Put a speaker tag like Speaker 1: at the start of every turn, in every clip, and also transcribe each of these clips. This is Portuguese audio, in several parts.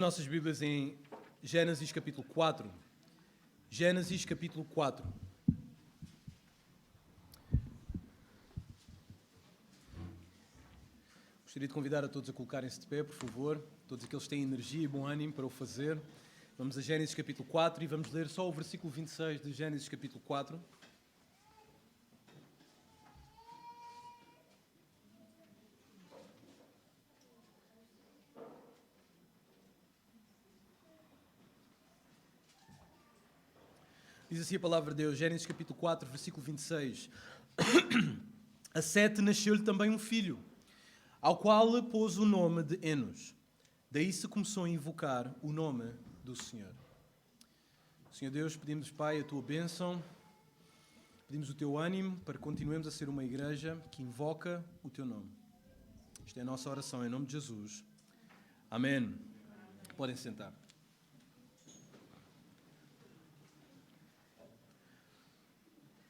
Speaker 1: Nossas Bíblias em Gênesis capítulo 4. Gênesis capítulo 4. Gostaria de convidar a todos a colocarem-se de pé, por favor. Todos aqueles que têm energia e bom ânimo para o fazer. Vamos a Gênesis capítulo 4 e vamos ler só o versículo 26 de Gênesis capítulo 4. Diz assim a palavra de Deus, Gênesis capítulo 4, versículo 26. A Sete nasceu-lhe também um filho, ao qual pôs o nome de Enos. Daí se começou a invocar o nome do Senhor. Senhor Deus, pedimos, Pai, a Tua bênção, pedimos o Teu ânimo para que continuemos a ser uma igreja que invoca o Teu nome. Esta é a nossa oração, em nome de Jesus. Amém. Podem sentar.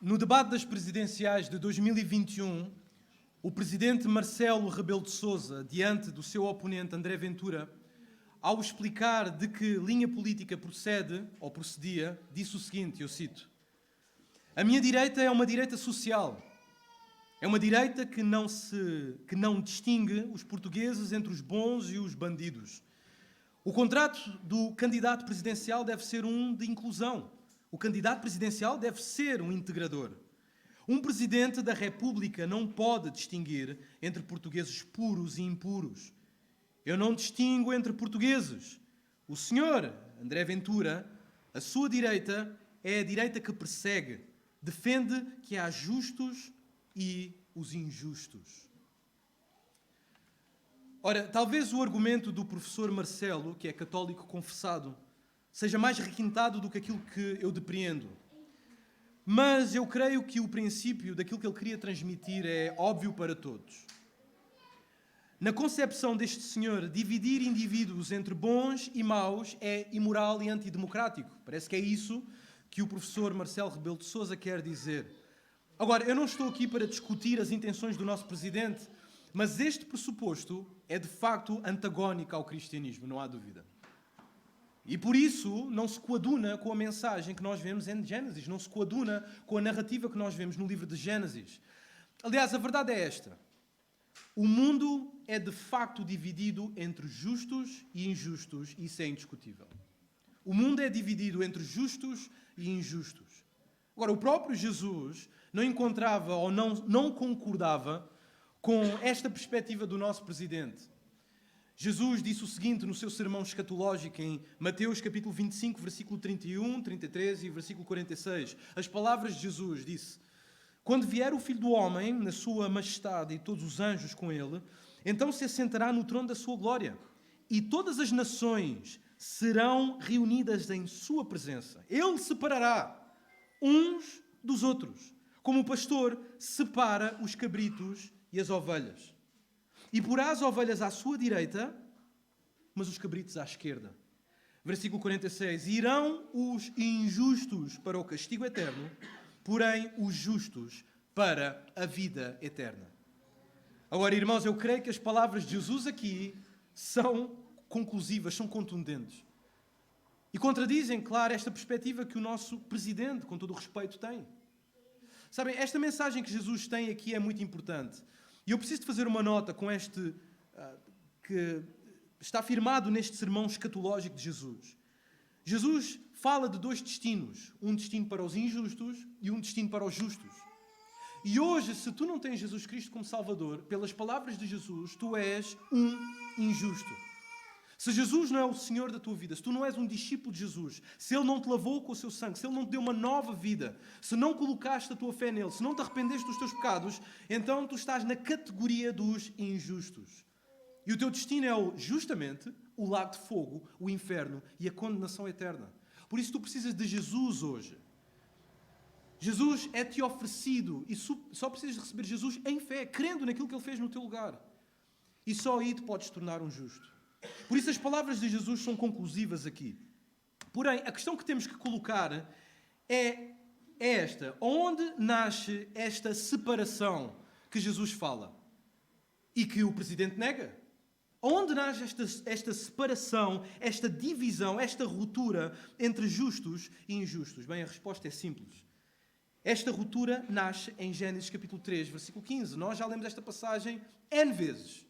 Speaker 1: No debate das presidenciais de 2021, o presidente Marcelo Rebelo de Sousa, diante do seu oponente André Ventura, ao explicar de que linha política procedia, disse o seguinte, eu cito: "A minha direita é uma direita social. É uma direita que não distingue os portugueses entre os bons e os bandidos. O contrato do candidato presidencial deve ser um de inclusão. O candidato presidencial deve ser um integrador. Um presidente da República não pode distinguir entre portugueses puros e impuros. Eu não distingo entre portugueses. O senhor, André Ventura, a sua direita é a direita que persegue, defende que há justos e os injustos." Ora, talvez o argumento do professor Marcelo, que é católico confessado, seja mais requintado do que aquilo que eu depreendo. Mas eu creio que o princípio daquilo que ele queria transmitir é óbvio para todos. Na concepção deste senhor, dividir indivíduos entre bons e maus é imoral e antidemocrático. Parece que é isso que o professor Marcelo Rebelo de Sousa quer dizer. Agora, eu não estou aqui para discutir as intenções do nosso presidente, mas este pressuposto é de facto antagónico ao cristianismo, não há dúvida. E por isso não se coaduna com a mensagem que nós vemos em Gênesis, não se coaduna com a narrativa que nós vemos no livro de Gênesis. Aliás, a verdade é esta: o mundo é de facto dividido entre justos e injustos, e isso é indiscutível. O mundo é dividido entre justos e injustos. Agora, o próprio Jesus não encontrava ou não concordava com esta perspectiva do nosso presidente. Jesus disse o seguinte no seu sermão escatológico em Mateus capítulo 25, versículo 31, 33 e versículo 46. As palavras de Jesus disse: "Quando vier o Filho do Homem, na sua majestade e todos os anjos com ele, então se assentará no trono da sua glória, e todas as nações serão reunidas em sua presença. Ele separará uns dos outros, como o pastor separa os cabritos e as ovelhas. E porá as ovelhas à sua direita, mas os cabritos à esquerda." Versículo 46. "Irão os injustos para o castigo eterno, porém os justos para a vida eterna." Agora, irmãos, eu creio que as palavras de Jesus aqui são conclusivas, são contundentes. E contradizem, claro, esta perspectiva que o nosso presidente, com todo o respeito, tem. Sabem, esta mensagem que Jesus tem aqui é muito importante. E eu preciso de fazer uma nota com que está afirmado neste sermão escatológico de Jesus. Jesus fala de dois destinos, um destino para os injustos e um destino para os justos. E hoje, se tu não tens Jesus Cristo como Salvador, pelas palavras de Jesus, tu és um injusto. Se Jesus não é o Senhor da tua vida, se tu não és um discípulo de Jesus, se Ele não te lavou com o seu sangue, se Ele não te deu uma nova vida, se não colocaste a tua fé nele, se não te arrependeste dos teus pecados, então tu estás na categoria dos injustos. E o teu destino é justamente o lago de fogo, o inferno e a condenação eterna. Por isso tu precisas de Jesus hoje. Jesus é-te oferecido e só precisas receber Jesus em fé, crendo naquilo que Ele fez no teu lugar. E só aí te podes tornar um justo. Por isso as palavras de Jesus são conclusivas aqui. Porém, a questão que temos que colocar é esta: onde nasce esta separação que Jesus fala e que o presidente nega? Onde nasce esta separação, esta divisão, esta ruptura entre justos e injustos? Bem, a resposta é simples. Esta ruptura nasce em Gênesis capítulo 3, versículo 15. Nós já lemos esta passagem N vezes,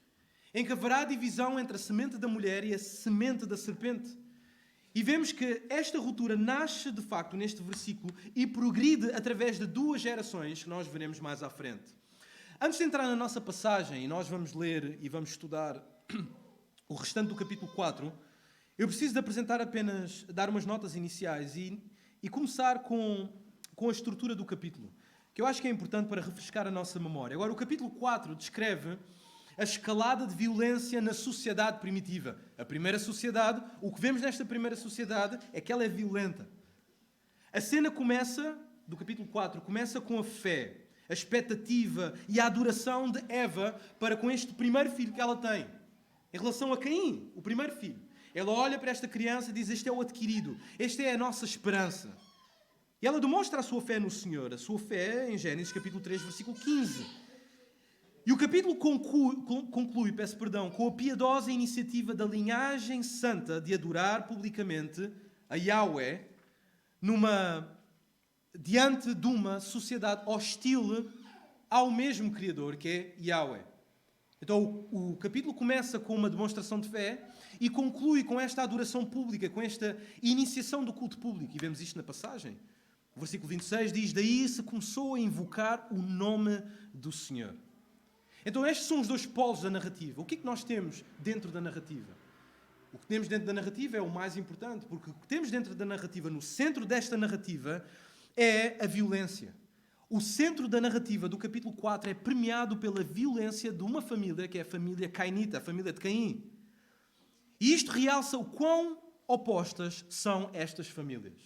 Speaker 1: em que haverá divisão entre a semente da mulher e a semente da serpente. E vemos que esta ruptura nasce, de facto, neste versículo e progride através de duas gerações que nós veremos mais à frente. Antes de entrar na nossa passagem, e nós vamos ler e vamos estudar o restante do capítulo 4, eu preciso de apresentar apenas, dar umas notas iniciais e começar com a estrutura do capítulo, que eu acho que é importante para refrescar a nossa memória. Agora, o capítulo 4 descreve a escalada de violência na sociedade primitiva. A primeira sociedade, o que vemos nesta primeira sociedade é que ela é violenta. A cena começa, do capítulo 4, começa com a fé, a expectativa e a adoração de Eva para com este primeiro filho que ela tem. Em relação a Caim, o primeiro filho. Ela olha para esta criança e diz: este é o adquirido, esta é a nossa esperança. E ela demonstra a sua fé no Senhor, a sua fé em Gênesis capítulo 3, versículo 15. E o capítulo conclui, com a piedosa iniciativa da linhagem santa de adorar publicamente a Yahweh diante de uma sociedade hostil ao mesmo Criador, que é Yahweh. Então o capítulo começa com uma demonstração de fé e conclui com esta adoração pública, com esta iniciação do culto público. E vemos isto na passagem. O versículo 26 diz: daí se começou a invocar o nome do Senhor. Então estes são os dois polos da narrativa. O que é que nós temos dentro da narrativa? O que temos dentro da narrativa é o mais importante, porque o que temos dentro da narrativa, no centro desta narrativa, é a violência. O centro da narrativa do capítulo 4 é premiado pela violência de uma família, que é a família cainita, a família de Caim. E isto realça o quão opostas são estas famílias.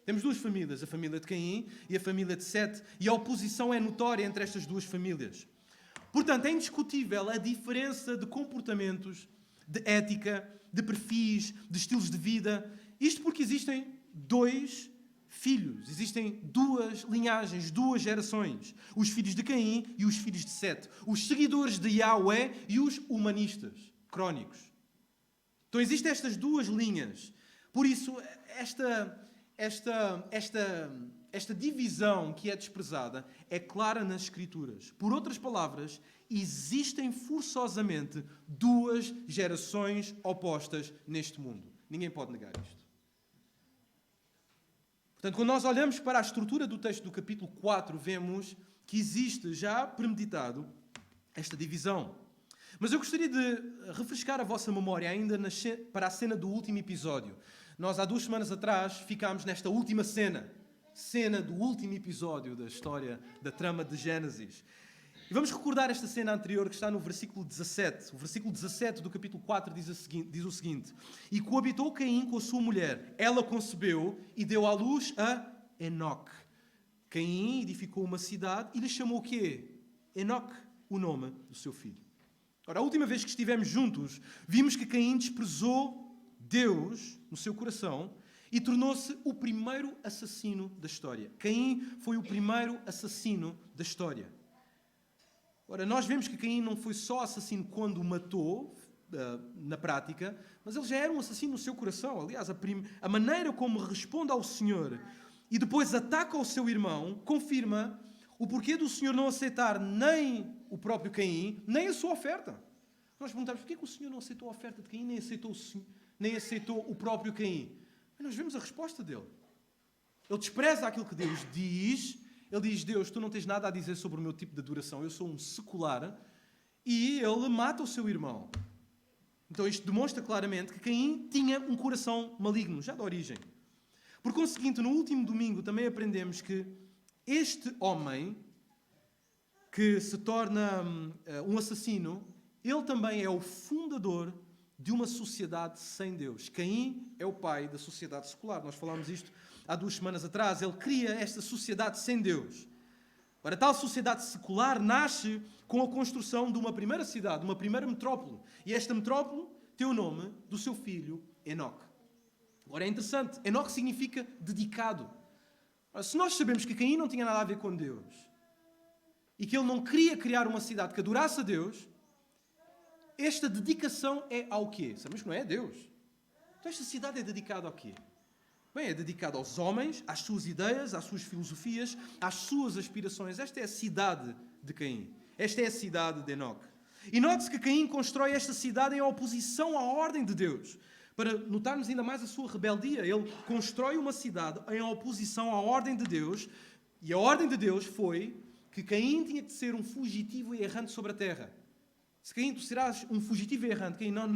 Speaker 1: Temos duas famílias, a família de Caim e a família de Sete, e a oposição é notória entre estas duas famílias. Portanto, é indiscutível a diferença de comportamentos, de ética, de perfis, de estilos de vida. Isto porque existem dois filhos, existem duas linhagens, duas gerações. Os filhos de Caim e os filhos de Sete. Os seguidores de Yahweh e os humanistas, crónicos. Então existem estas duas linhas. Por isso, esta divisão que é desprezada é clara nas Escrituras. Por outras palavras, existem forçosamente duas gerações opostas neste mundo. Ninguém pode negar isto. Portanto, quando nós olhamos para a estrutura do texto do capítulo 4, vemos que existe já premeditado esta divisão. Mas eu gostaria de refrescar a vossa memória ainda para a cena do último episódio. Nós, há 2 semanas atrás, ficámos nesta última cena do último episódio da história, da trama de Gênesis. E vamos recordar esta cena anterior que está no versículo 17. O versículo 17 do capítulo 4 diz o seguinte: e coabitou Caim com a sua mulher. Ela concebeu e deu à luz a Enoque. Caim edificou uma cidade e lhe chamou o quê? Enoque, o nome do seu filho. Ora, a última vez que estivemos juntos, vimos que Caim desprezou Deus no seu coração e tornou-se o primeiro assassino da história. Caim foi o primeiro assassino da história. Ora, nós vemos que Caim não foi só assassino quando o matou, na prática, mas ele já era um assassino no seu coração. Aliás, a maneira como responde ao Senhor e depois ataca o seu irmão confirma o porquê do Senhor não aceitar nem o próprio Caim, nem a sua oferta. Nós perguntamos: porquê que o Senhor não aceitou a oferta de Caim, nem aceitou o próprio Caim? Mas nós vemos a resposta dele. Ele despreza aquilo que Deus diz. Ele diz: Deus, tu não tens nada a dizer sobre o meu tipo de adoração, eu sou um secular. E ele mata o seu irmão. Então isto demonstra claramente que Caim tinha um coração maligno, já da origem. Por conseguinte, no último domingo também aprendemos que este homem, que se torna um assassino, ele também é o fundador de uma sociedade sem Deus. Caim é o pai da sociedade secular. Nós falámos isto há 2 semanas atrás. Ele cria esta sociedade sem Deus. Ora, tal sociedade secular nasce com a construção de uma primeira cidade, uma primeira metrópole. E esta metrópole tem o nome do seu filho, Enoque. Ora, é interessante. Enoque significa dedicado. Ora, se nós sabemos que Caim não tinha nada a ver com Deus e que ele não queria criar uma cidade que adorasse a Deus, esta dedicação é ao quê? Sabemos que não é a Deus. Então esta cidade é dedicada ao quê? Bem, é dedicada aos homens, às suas ideias, às suas filosofias, às suas aspirações. Esta é a cidade de Caim. Esta é a cidade de Enoque. E note-se que Caim constrói esta cidade em oposição à ordem de Deus. Para notarmos ainda mais a sua rebeldia, ele constrói uma cidade em oposição à ordem de Deus. E a ordem de Deus foi que Caim tinha que ser um fugitivo e errante sobre a terra. Se Caim, tu serás um fugitivo e errante, Caim, não.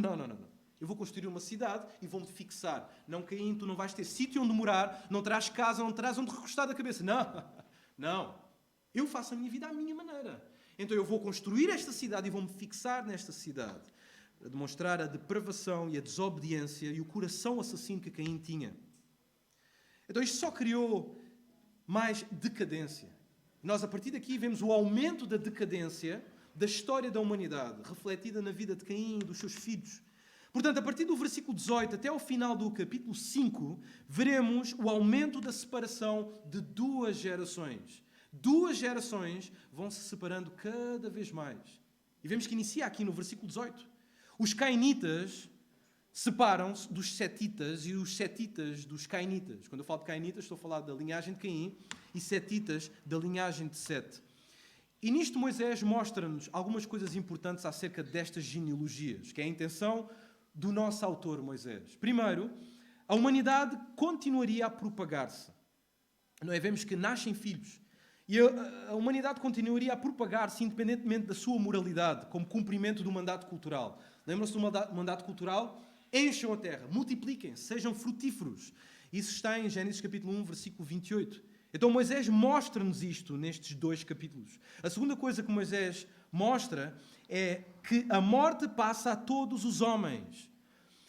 Speaker 1: Eu vou construir uma cidade e vou-me fixar. Não, Caim, tu não vais ter sítio onde morar, não terás casa, não terás onde recostar a cabeça. Não. Eu faço a minha vida à minha maneira. Então eu vou construir esta cidade e vou-me fixar nesta cidade. A demonstrar a depravação e a desobediência e o coração assassino que Caim tinha. Então isto só criou mais decadência. Nós, a partir daqui, vemos o aumento da decadência da história da humanidade, refletida na vida de Caim e dos seus filhos. Portanto, a partir do versículo 18 até ao final do capítulo 5, veremos o aumento da separação de duas gerações. Duas gerações vão se separando cada vez mais. E vemos que inicia aqui no versículo 18. Os cainitas separam-se dos setitas e os setitas dos cainitas. Quando eu falo de cainitas, estou a falar da linhagem de Caim e setitas da linhagem de Sete. E nisto Moisés mostra-nos algumas coisas importantes acerca destas genealogias, que é a intenção do nosso autor Moisés. Primeiro, a humanidade continuaria a propagar-se. Não é? Vemos que nascem filhos. E a humanidade continuaria a propagar-se independentemente da sua moralidade, como cumprimento do mandato cultural. Lembram-se do mandato cultural? Encham a terra, multipliquem-se, sejam frutíferos. Isso está em Gênesis capítulo 1, versículo 28. Então Moisés mostra-nos isto nestes dois capítulos. A segunda coisa que Moisés mostra é que a morte passa a todos os homens.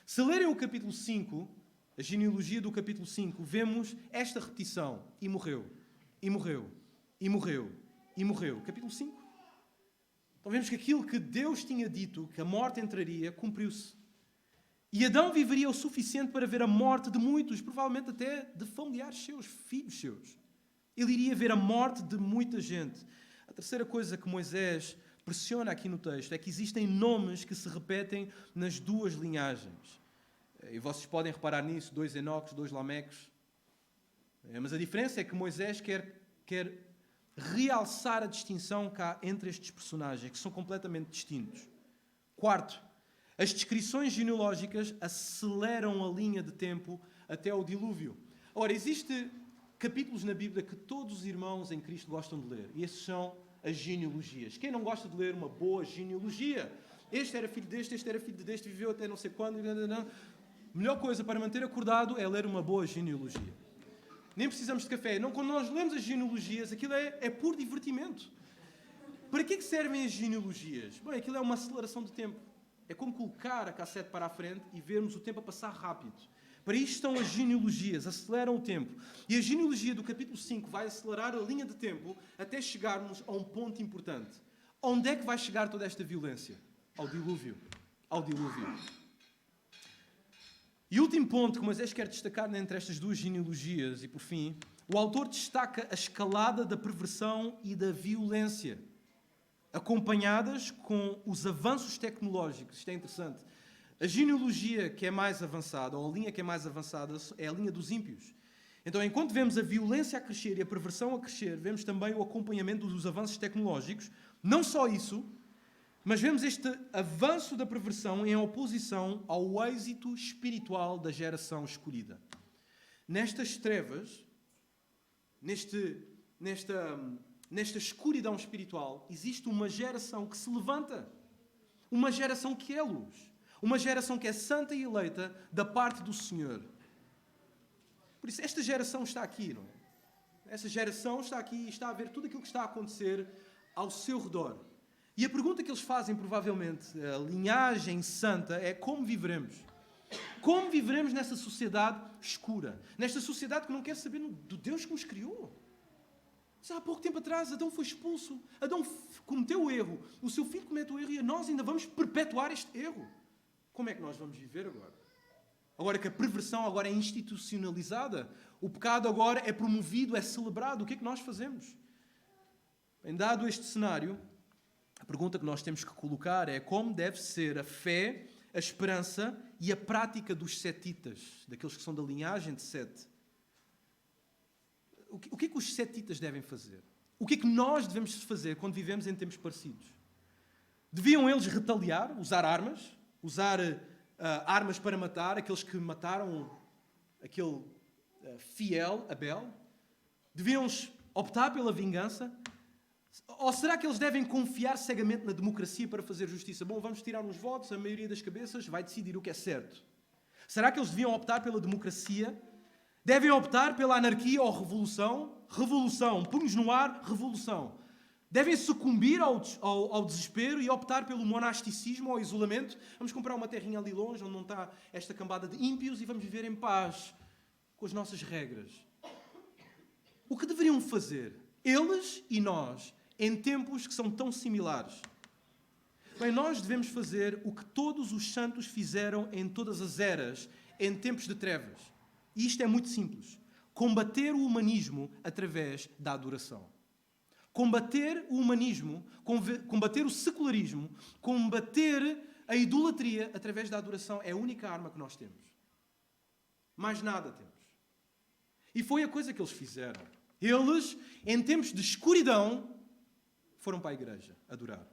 Speaker 1: Se lerem o capítulo 5, a genealogia do capítulo 5, vemos esta repetição. E morreu, e morreu, e morreu, e morreu. Capítulo 5. Então vemos que aquilo que Deus tinha dito, que a morte entraria, cumpriu-se. E Adão viveria o suficiente para ver a morte de muitos, provavelmente até de familiares seus, filhos seus. Ele iria ver a morte de muita gente. A terceira coisa que Moisés pressiona aqui no texto é que existem nomes que se repetem nas duas linhagens. E vocês podem reparar nisso, 2 Enoques, 2 Lameques. Mas a diferença é que Moisés quer realçar a distinção cá entre estes personagens, que são completamente distintos. Quarto, as descrições genealógicas aceleram a linha de tempo até ao dilúvio. Ora, existem capítulos na Bíblia que todos os irmãos em Cristo gostam de ler. E esses são as genealogias. Quem não gosta de ler uma boa genealogia? Este era filho deste, este era filho deste, viveu até não sei quando. A melhor coisa para manter acordado é ler uma boa genealogia. Nem precisamos de café. Não, quando nós lemos as genealogias, aquilo é puro divertimento. Para que servem as genealogias? Bem, aquilo é uma aceleração de tempo. É como colocar a cassete para a frente e vermos o tempo a passar rápido. Para isto estão as genealogias, aceleram o tempo. E a genealogia do capítulo 5 vai acelerar a linha de tempo até chegarmos a um ponto importante. Onde é que vai chegar toda esta violência? Ao dilúvio. Ao dilúvio. E o último ponto que Moisés quer destacar entre estas duas genealogias, e por fim, o autor destaca a escalada da perversão e da violência, acompanhadas com os avanços tecnológicos. Isto é interessante. A genealogia que é mais avançada, ou a linha que é mais avançada, é a linha dos ímpios. Então, enquanto vemos a violência a crescer e a perversão a crescer, vemos também o acompanhamento dos avanços tecnológicos. Não só isso, mas vemos este avanço da perversão em oposição ao êxito espiritual da geração escolhida. Nestas trevas, nesta escuridão espiritual, existe uma geração que se levanta. Uma geração que é luz. Uma geração que é santa e eleita da parte do Senhor. Por isso, esta geração está aqui, não é? Essa geração está aqui e está a ver tudo aquilo que está a acontecer ao seu redor. E a pergunta que eles fazem, provavelmente, a linhagem santa, é como viveremos? Como viveremos nessa sociedade escura? Nesta sociedade que não quer saber do Deus que nos criou? Há pouco tempo atrás, Adão foi expulso. Adão cometeu o erro. O seu filho cometeu o erro e nós ainda vamos perpetuar este erro. Como é que nós vamos viver agora? Agora que a perversão agora é institucionalizada, o pecado agora é promovido, é celebrado, o que é que nós fazemos? Bem, dado este cenário, a pergunta que nós temos que colocar é como deve ser a fé, a esperança e a prática dos setitas, daqueles que são da linhagem de Sete. O que é que os setitas devem fazer? O que é que nós devemos fazer quando vivemos em tempos parecidos? Deviam eles retaliar, usar armas armas para matar aqueles que mataram aquele fiel Abel? Deviam optar pela vingança? Ou será que eles devem confiar cegamente na democracia para fazer justiça? Bom, vamos tirar uns votos, a maioria das cabeças vai decidir o que é certo. Será que eles deviam optar pela democracia? Devem optar pela anarquia ou revolução? Revolução, punhos no ar, revolução. Devem sucumbir ao desespero e optar pelo monasticismo ou isolamento? Vamos comprar uma terrinha ali longe, onde não está esta cambada de ímpios, e vamos viver em paz, com as nossas regras. O que deveriam fazer, eles e nós, em tempos que são tão similares? Bem, nós devemos fazer o que todos os santos fizeram em todas as eras, em tempos de trevas. E isto é muito simples. Combater o humanismo através da adoração. Combater o humanismo, combater o secularismo, combater a idolatria através da adoração é a única arma que nós temos. Mais nada temos. E foi a coisa que eles fizeram. Eles, em tempos de escuridão, foram para a igreja adorar.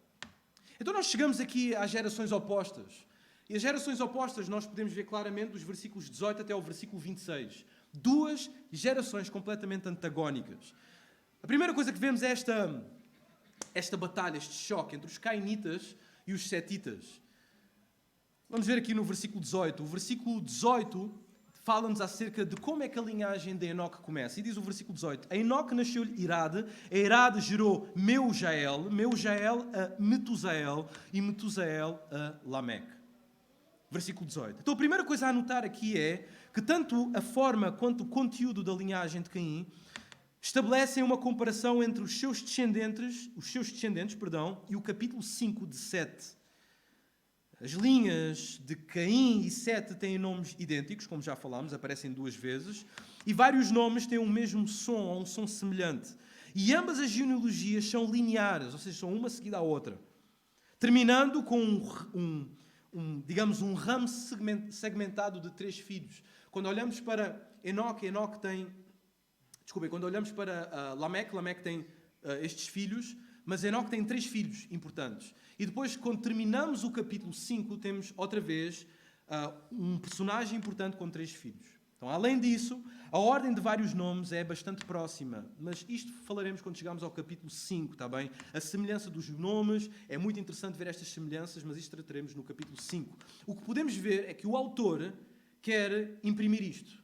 Speaker 1: Então nós chegamos aqui às gerações opostas. E as gerações opostas nós podemos ver claramente dos versículos 18 até ao versículo 26. Duas gerações completamente antagónicas. A primeira coisa que vemos é esta batalha, este choque entre os cainitas e os setitas. Vamos ver aqui no versículo 18. O versículo 18 fala-nos acerca de como é que a linhagem de Enoque começa. E diz o versículo 18: A Enoque nasceu-lhe Irade, a Irade gerou Meujael a Metusael e Metusael a Lameque. Versículo 18. Então a primeira coisa a anotar aqui é que tanto a forma quanto o conteúdo da linhagem de Caim estabelecem uma comparação entre os seus descendentes, e o capítulo 5 de Sete. As linhas de Caim e Sete têm nomes idênticos, como já falámos, aparecem duas vezes, e vários nomes têm o mesmo som, ou um som semelhante. E ambas as genealogias são lineares, ou seja, são uma seguida à outra, terminando com um ramo segmentado de 3 filhos. Quando olhamos para Enoque tem... quando olhamos para Lameque tem estes filhos, mas Enoque tem 3 filhos importantes. E depois, quando terminamos o capítulo 5, temos outra vez um personagem importante com 3 filhos. Então, além disso, a ordem de vários nomes é bastante próxima, mas isto falaremos quando chegarmos ao capítulo 5, está bem? A semelhança dos nomes, é muito interessante ver estas semelhanças, mas isto trataremos no capítulo 5. O que podemos ver é que o autor quer imprimir isto.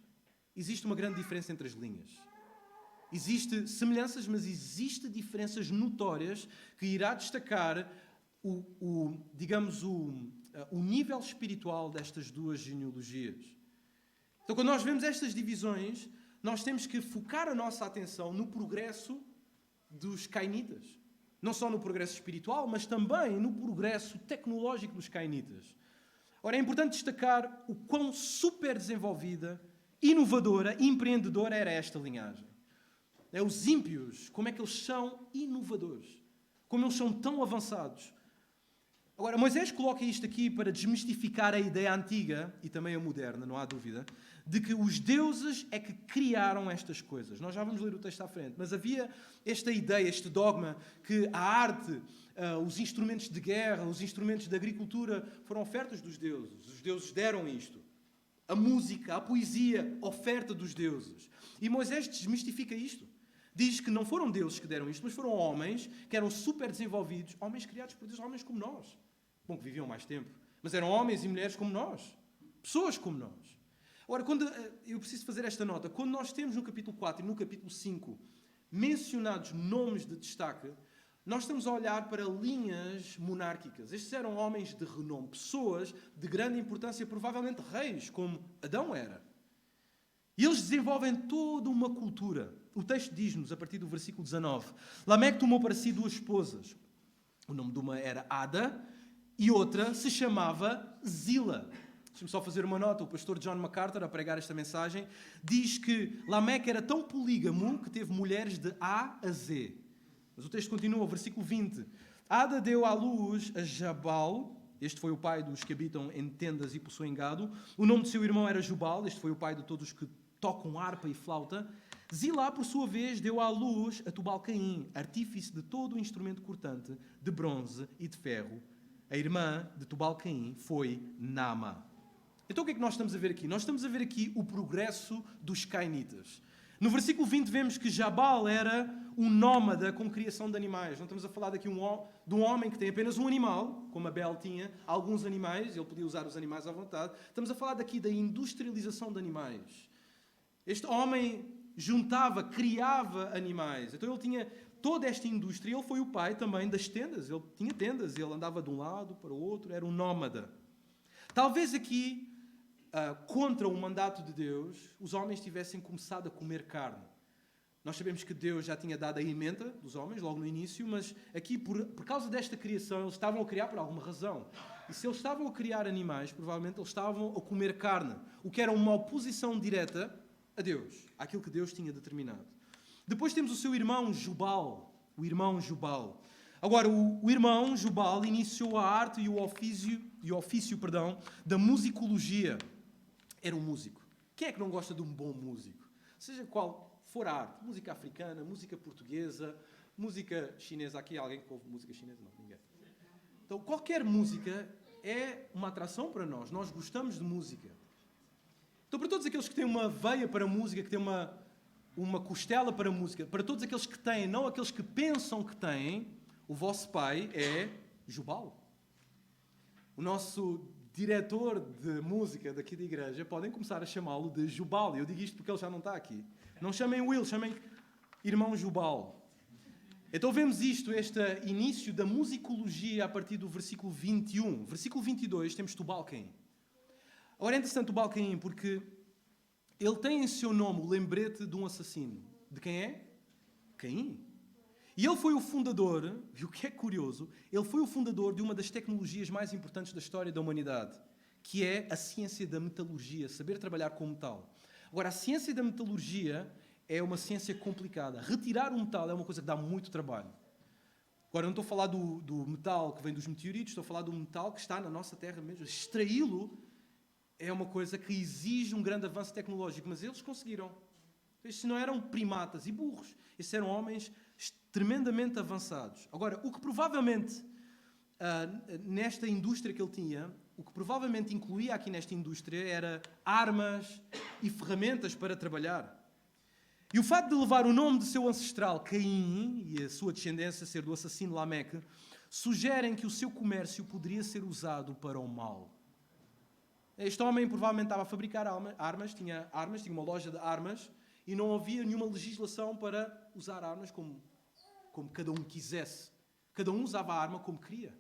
Speaker 1: Existe uma grande diferença entre as linhas. Existem semelhanças, mas existem diferenças notórias que irá destacar o nível espiritual destas duas genealogias. Então, quando nós vemos estas divisões, nós temos que focar a nossa atenção no progresso dos cainitas. Não só no progresso espiritual, mas também no progresso tecnológico dos cainitas. Ora, é importante destacar o quão super desenvolvida, inovadora, empreendedora era esta linhagem. Os ímpios, como é que eles são inovadores. Como eles são tão avançados. Agora, Moisés coloca isto aqui para desmistificar a ideia antiga, e também a moderna, não há dúvida, de que os deuses é que criaram estas coisas. Nós já vamos ler o texto à frente, mas havia esta ideia, este dogma, que a arte, os instrumentos de guerra, os instrumentos de agricultura foram ofertas dos deuses. Os deuses deram isto. A música, a poesia, oferta dos deuses. E Moisés desmistifica isto. Diz que não foram deuses que deram isto, mas foram homens que eram super desenvolvidos, homens criados por Deus, homens como nós. Bom, que viviam mais tempo. Mas eram homens e mulheres como nós. Pessoas como nós. Ora, eu preciso fazer esta nota. Quando nós temos no capítulo 4 e no capítulo 5 mencionados nomes de destaque, nós estamos a olhar para linhas monárquicas. Estes eram homens de renome, pessoas de grande importância, provavelmente reis, como Adão era. E eles desenvolvem toda uma cultura. O texto diz-nos, a partir do versículo 19, Lameque tomou para si 2 esposas. O nome de uma era Ada e outra se chamava Zila. Deixa-me só fazer uma nota. O pastor John MacArthur, a pregar esta mensagem, diz que Lameque era tão polígamo que teve mulheres de A a Z. Mas o texto continua, versículo 20. Ada deu à luz a Jabal. Este foi o pai dos que habitam em tendas e possuem gado. O nome de seu irmão era Jubal. Este foi o pai de todos os que tocam harpa e flauta. Zilá, por sua vez, deu à luz a Tubal-Caim, artífice de todo o instrumento cortante, de bronze e de ferro. A irmã de Tubal-Caim foi Naama. Então o que é que nós estamos a ver aqui? Nós estamos a ver aqui o progresso dos cainitas. No versículo 20 vemos que Jabal era um nómada com criação de animais. Não estamos a falar daqui de um homem que tem apenas um animal, como Abel tinha alguns animais, ele podia usar os animais à vontade. Estamos a falar daqui da industrialização de animais. Este homem juntava, criava animais. Então ele tinha toda esta indústria. Ele foi o pai também das tendas. Ele tinha tendas, ele andava de um lado para o outro, era um nómada. Talvez aqui, contra o mandato de Deus, os homens tivessem começado a comer carne. Nós sabemos que Deus já tinha dado a emenda dos homens, logo no início, mas aqui, por causa desta criação, eles estavam a criar por alguma razão. E se eles estavam a criar animais, provavelmente eles estavam a comer carne, o que era uma oposição direta a Deus, àquilo que Deus tinha determinado. Depois temos o seu irmão Jubal, Agora, o irmão Jubal iniciou a arte e o ofício da musicologia. Era um músico. Quem é que não gosta de um bom músico? Seja qual for a arte. Música africana, música portuguesa, música chinesa. Aqui há alguém que ouve música chinesa? Não, ninguém. Então, qualquer música é uma atração para nós. Nós gostamos de música. Então, para todos aqueles que têm uma veia para a música, que têm uma costela para a música, para todos aqueles que têm, não aqueles que pensam que têm, o vosso pai é Jubal. O nosso diretor de música daqui da igreja, podem começar a chamá-lo de Jubal. Eu digo isto porque ele já não está aqui. Não chamem Will, chamem irmão Jubal. Então vemos este início da musicologia a partir do versículo 21. Versículo 22 temos Tubal-Caim. Agora é interessante Tubal-Caim porque ele tem em seu nome o lembrete de um assassino. De quem é? Caim. E ele foi o fundador, e o que é curioso, ele foi o fundador de uma das tecnologias mais importantes da história da humanidade, que é a ciência da metalurgia, saber trabalhar com metal. Agora, a ciência da metalurgia é uma ciência complicada. Retirar um metal é uma coisa que dá muito trabalho. Agora, não estou a falar do metal que vem dos meteoritos, estou a falar do metal que está na nossa Terra mesmo. Extraí-lo é uma coisa que exige um grande avanço tecnológico, mas eles conseguiram. Estes não eram primatas e burros, estes eram homens tremendamente avançados. Agora, o que provavelmente, nesta indústria que ele tinha, o que provavelmente incluía aqui nesta indústria era armas e ferramentas para trabalhar. E o facto de levar o nome de seu ancestral, Caim, e a sua descendência ser do assassino Lameque, sugerem que o seu comércio poderia ser usado para o mal. Este homem provavelmente estava a fabricar armas, tinha uma loja de armas, e não havia nenhuma legislação para usar armas como cada um quisesse. Cada um usava a arma como queria.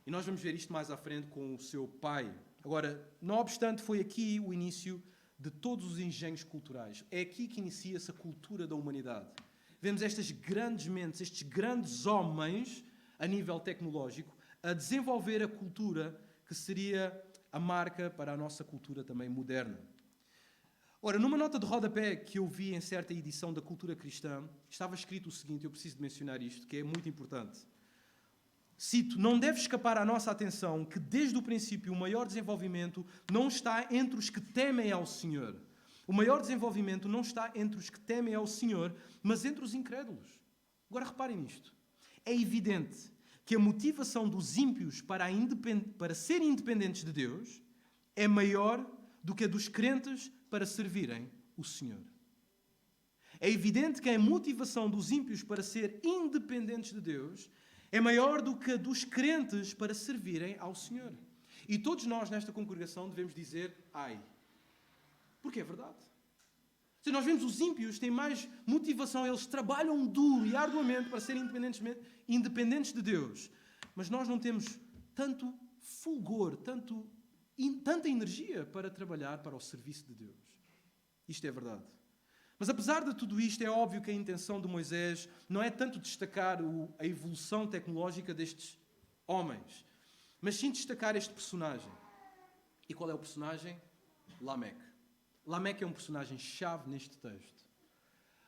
Speaker 1: E nós vamos ver isto mais à frente com o seu pai. Agora, não obstante, foi aqui o início de todos os engenhos culturais. É aqui que inicia-se a cultura da humanidade. Vemos estas grandes mentes, estes grandes homens, a nível tecnológico, a desenvolver a cultura que seria a marca para a nossa cultura também moderna. Ora, numa nota de rodapé que eu vi em certa edição da Cultura Cristã, estava escrito o seguinte, eu preciso de mencionar isto, que é muito importante. Cito, não deve escapar à nossa atenção que desde o princípio o maior desenvolvimento não está entre os que temem ao Senhor. O maior desenvolvimento não está entre os que temem ao Senhor, mas entre os incrédulos. Agora reparem nisto. É evidente que a motivação dos ímpios para serem independentes de Deus é maior do que a dos crentes para servirem o Senhor. É evidente que a motivação dos ímpios para ser independentes de Deus é maior do que a dos crentes para servirem ao Senhor. E todos nós nesta congregação devemos dizer ai. Porque é verdade. Se nós vemos os ímpios têm mais motivação, eles trabalham duro e arduamente para serem independentes de Deus. Mas nós não temos tanto fulgor, tanta energia para trabalhar para o serviço de Deus. Isto é verdade. Mas apesar de tudo isto, é óbvio que a intenção de Moisés não é tanto destacar a evolução tecnológica destes homens, mas sim destacar este personagem. E qual é o personagem? Lameque. Lameque é um personagem-chave neste texto.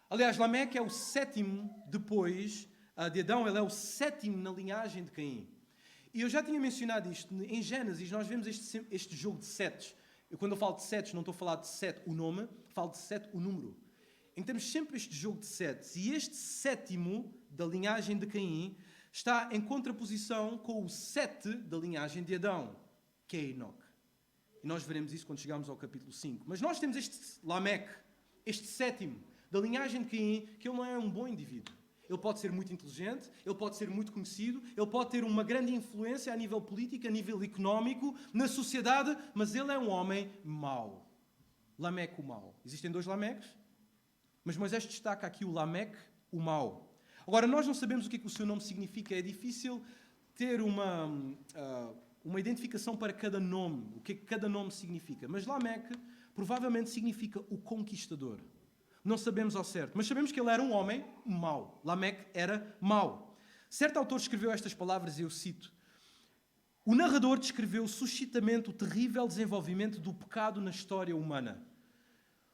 Speaker 1: Aliás, Lameque é o sétimo depois de Adão, ele é o sétimo na linhagem de Caim. E eu já tinha mencionado isto. Em Gênesis nós vemos este jogo de setes. Quando eu falo de setes, não estou a falar de sete o nome, falo de sete o número. Então temos sempre este jogo de setes. E este sétimo da linhagem de Caim está em contraposição com o 7 da linhagem de Adão, que é Enoque. E nós veremos isso quando chegarmos ao capítulo 5. Mas nós temos este Lameque, este sétimo da linhagem de Caim, que ele não é um bom indivíduo. Ele pode ser muito inteligente, ele pode ser muito conhecido, ele pode ter uma grande influência a nível político, a nível económico, na sociedade, mas ele é um homem mau. Lameque o mau. Existem dois Lameques, mas Moisés destaca aqui o Lameque, o mau. Agora, nós não sabemos o que o seu nome significa. É difícil ter uma identificação para cada nome, o que cada nome significa. Mas Lameque provavelmente significa o conquistador. Não sabemos ao certo, mas sabemos que ele era um homem mau. Lameque era mau. Certo autor escreveu estas palavras e eu cito: o narrador descreveu sucintamente o terrível desenvolvimento do pecado na história humana.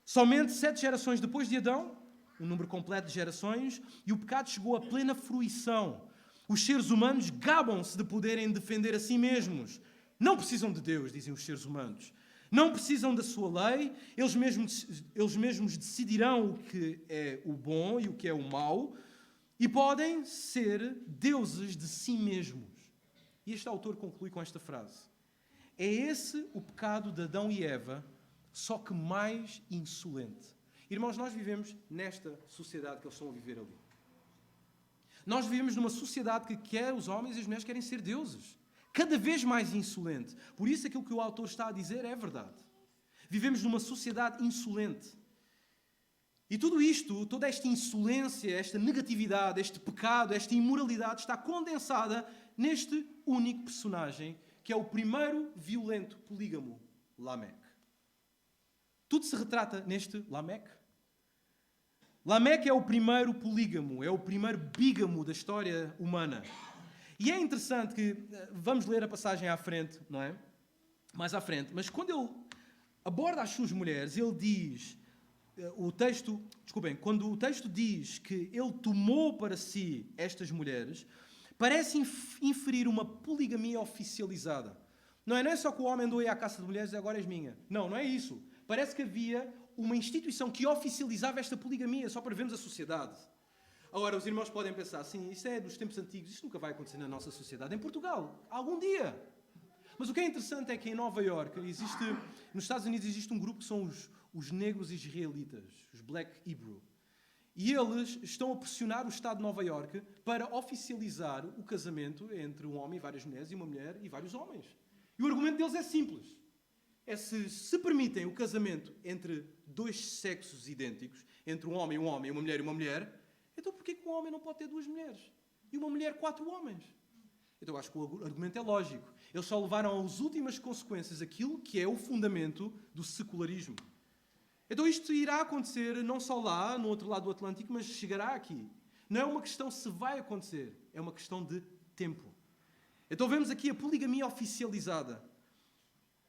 Speaker 1: Somente 7 gerações depois de Adão, um número completo de gerações, e o pecado chegou à plena fruição. Os seres humanos gabam-se de poderem defender a si mesmos. Não precisam de Deus, dizem os seres humanos. Não precisam da sua lei. Eles mesmos decidirão o que é o bom e o que é o mau. E podem ser deuses de si mesmos. E este autor conclui com esta frase: é esse o pecado de Adão e Eva, só que mais insolente. Irmãos, nós vivemos nesta sociedade que eles estão a viver ali. Nós vivemos numa sociedade que quer os homens e as mulheres querem ser deuses. Cada vez mais insolente. Por isso aquilo que o autor está a dizer é verdade. Vivemos numa sociedade insolente. E tudo isto, toda esta insolência, esta negatividade, este pecado, esta imoralidade está condensada neste único personagem, que é o primeiro violento polígamo, Lameque. Tudo se retrata neste Lameque. Lameque é o primeiro polígamo, é o primeiro bígamo da história humana. E é interessante que, vamos ler a passagem à frente, não é? Mais à frente, mas quando ele aborda as suas mulheres, ele diz, quando o texto diz que ele tomou para si estas mulheres, parece inferir uma poligamia oficializada. Não é só que o homem andou aí à caça de mulheres e agora és minha. Não é isso. Parece que havia uma instituição que oficializava esta poligamia, só para vermos a sociedade. Agora, os irmãos podem pensar, sim, isso é dos tempos antigos, isso nunca vai acontecer na nossa sociedade. Em Portugal, algum dia. Mas o que é interessante é que em Nova Iorque, nos Estados Unidos existe um grupo que são os negros israelitas, os Black Hebrew. E eles estão a pressionar o Estado de Nova Iorque para oficializar o casamento entre um homem e várias mulheres, e uma mulher e vários homens. E o argumento deles é simples. É se permitem o casamento entre dois sexos idênticos, entre um homem e uma mulher e uma mulher, então porquê que um homem não pode ter 2 mulheres? E uma mulher 4 homens? Então eu acho que o argumento é lógico. Eles só levaram às últimas consequências aquilo que é o fundamento do secularismo. Então isto irá acontecer não só lá, no outro lado do Atlântico, mas chegará aqui. Não é uma questão se vai acontecer, é uma questão de tempo. Então vemos aqui a poligamia oficializada.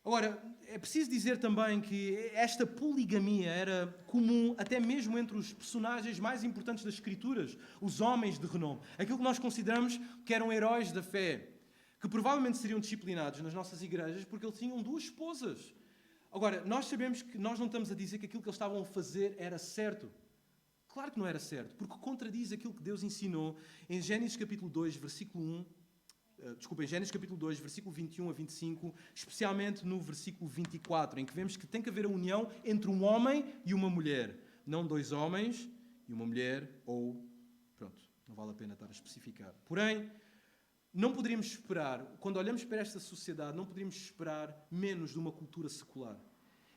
Speaker 1: Agora, é preciso dizer também que esta poligamia era comum até mesmo entre os personagens mais importantes das Escrituras, os homens de renome, aquilo que nós consideramos que eram heróis da fé, que provavelmente seriam disciplinados nas nossas igrejas porque eles tinham 2 esposas. Agora, nós sabemos que nós não estamos a dizer que aquilo que eles estavam a fazer era certo. Claro que não era certo, porque contradiz aquilo que Deus ensinou em Gênesis capítulo 2, versículo 1, em Gênesis capítulo 2, versículo 21 a 25, especialmente no versículo 24, em que vemos que tem que haver a união entre um homem e uma mulher. Não 2 homens e uma mulher, pronto, não vale a pena estar a especificar. Porém, não poderíamos esperar, quando olhamos para esta sociedade, não poderíamos esperar menos de uma cultura secular.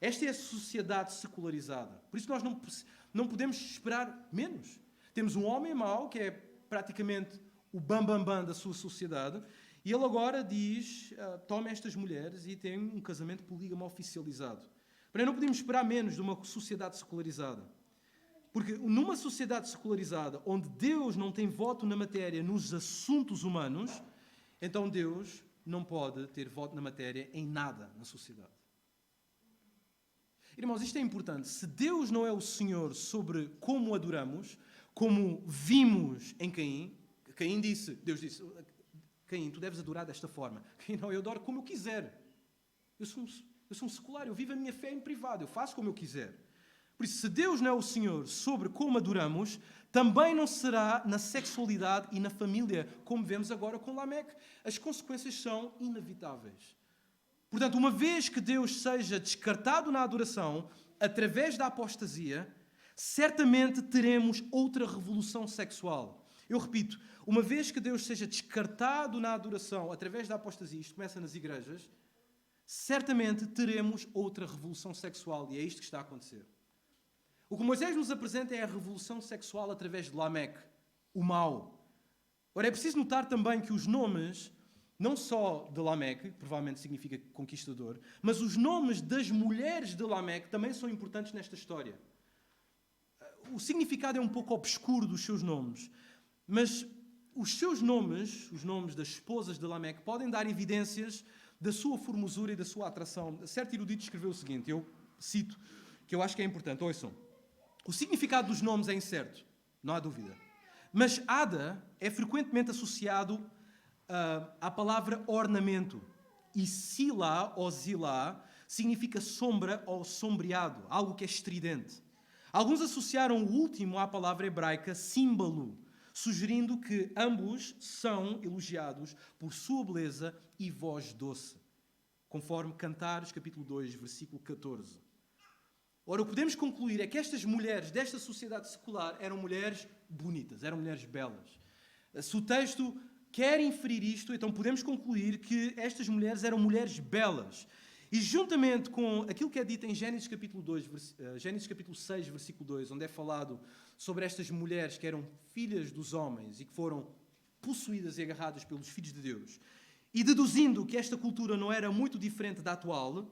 Speaker 1: Esta é a sociedade secularizada. Por isso nós não podemos esperar menos. Temos um homem mau, que é praticamente o bam-bam-bam da sua sociedade, e ele agora diz, toma estas mulheres e tem um casamento polígamo oficializado. Porém, não podemos esperar menos de uma sociedade secularizada. Porque numa sociedade secularizada, onde Deus não tem voto na matéria nos assuntos humanos, então Deus não pode ter voto na matéria em nada na sociedade. Irmãos, isto é importante. Se Deus não é o Senhor sobre como adoramos, como vimos em Caim, Deus disse, Caim, tu deves adorar desta forma. Caim, não, eu adoro como eu quiser. Eu sou um secular, eu vivo a minha fé em privado, eu faço como eu quiser. Por isso, se Deus não é o Senhor sobre como adoramos, também não será na sexualidade e na família, como vemos agora com Lameque. As consequências são inevitáveis. Portanto, uma vez que Deus seja descartado na adoração, através da apostasia, certamente teremos outra revolução sexual. Eu repito, uma vez que Deus seja descartado na adoração, através da apostasia, isto começa nas igrejas, certamente teremos outra revolução sexual. E é isto que está a acontecer. O que Moisés nos apresenta é a revolução sexual através de Lameque, o mau. Ora, é preciso notar também que os nomes, não só de Lameque, que provavelmente significa conquistador, mas os nomes das mulheres de Lameque também são importantes nesta história. O significado é um pouco obscuro dos seus nomes, mas os seus nomes, os nomes das esposas de Lameque, podem dar evidências da sua formosura e da sua atração. Certo erudito escreveu o seguinte, eu cito, que eu acho que é importante, ouçam. O significado dos nomes é incerto, não há dúvida. Mas Ada é frequentemente associado à palavra ornamento. E Sila ou Zilá significa sombra ou sombreado, algo que é estridente. Alguns associaram o último à palavra hebraica símbolo, sugerindo que ambos são elogiados por sua beleza e voz doce, conforme Cantares, capítulo 2, versículo 14. Ora, o que podemos concluir é que estas mulheres desta sociedade secular eram mulheres bonitas, eram mulheres belas. Se o texto quer inferir isto, então podemos concluir que estas mulheres eram mulheres belas. E juntamente com aquilo que é dito em Gênesis capítulo 6, versículo 2, onde é falado sobre estas mulheres que eram filhas dos homens e que foram possuídas e agarradas pelos filhos de Deus, e deduzindo que esta cultura não era muito diferente da atual,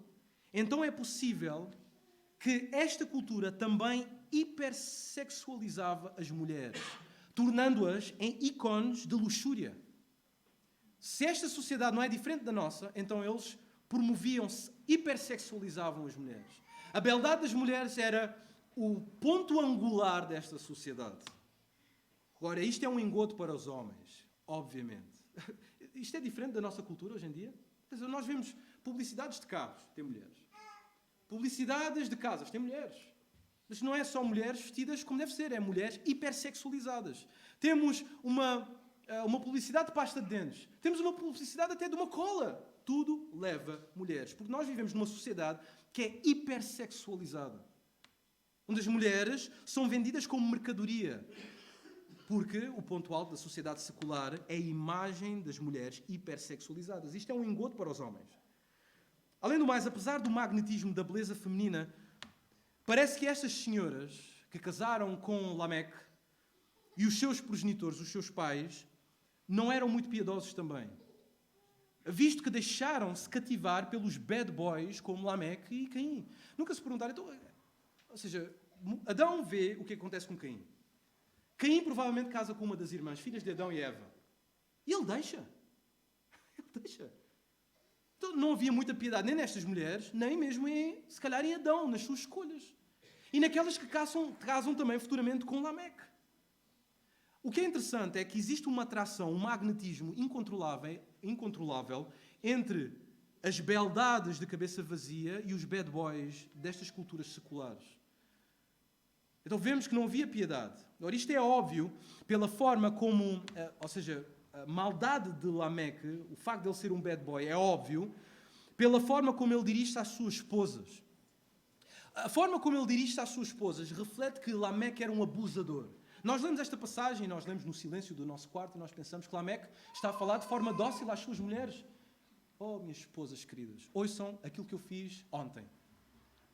Speaker 1: então é possível que esta cultura também hipersexualizava as mulheres, tornando-as em ícones de luxúria. Se esta sociedade não é diferente da nossa, então eles promoviam-se, hipersexualizavam as mulheres. A beldade das mulheres era o ponto angular desta sociedade. Agora, isto é um engodo para os homens, obviamente. Isto é diferente da nossa cultura hoje em dia. Nós vemos publicidades de carros, tem mulheres. Publicidades de casas, tem mulheres. Mas não é só mulheres vestidas como deve ser, é mulheres hipersexualizadas. Temos uma publicidade de pasta de dentes. Temos uma publicidade até de uma cola. Tudo leva mulheres. Porque nós vivemos numa sociedade que é hipersexualizada. Onde as mulheres são vendidas como mercadoria. Porque o ponto alto da sociedade secular é a imagem das mulheres hipersexualizadas. Isto é um engodo para os homens. Além do mais, apesar do magnetismo da beleza feminina, parece que estas senhoras que casaram com Lameque e os seus progenitores, os seus pais, não eram muito piedosos também. Visto que deixaram-se cativar pelos bad boys como Lameque e Caim. Nunca se perguntaram, então, ou seja, Adão vê o que acontece com Caim. Caim provavelmente casa com uma das irmãs, filhas de Adão e Eva. E ele deixa. Ele deixa. Então não havia muita piedade nem nestas mulheres, nem mesmo se calhar em Adão, nas suas escolhas. E naquelas que casam também futuramente com Lameque. O que é interessante é que existe uma atração, um magnetismo incontrolável entre as beldades de cabeça vazia e os bad boys destas culturas seculares. Então vemos que não havia piedade. Ora, isto é óbvio pela forma como, a maldade de Lameque, o facto de ele ser um bad boy, é óbvio pela forma como ele dirige-se às suas esposas. A forma como ele dirige-se às suas esposas reflete que Lameque era um abusador. Nós lemos esta passagem, nós lemos no silêncio do nosso quarto e nós pensamos que Lameque está a falar de forma dócil às suas mulheres. Oh, minhas esposas queridas, ouçam aquilo que eu fiz ontem.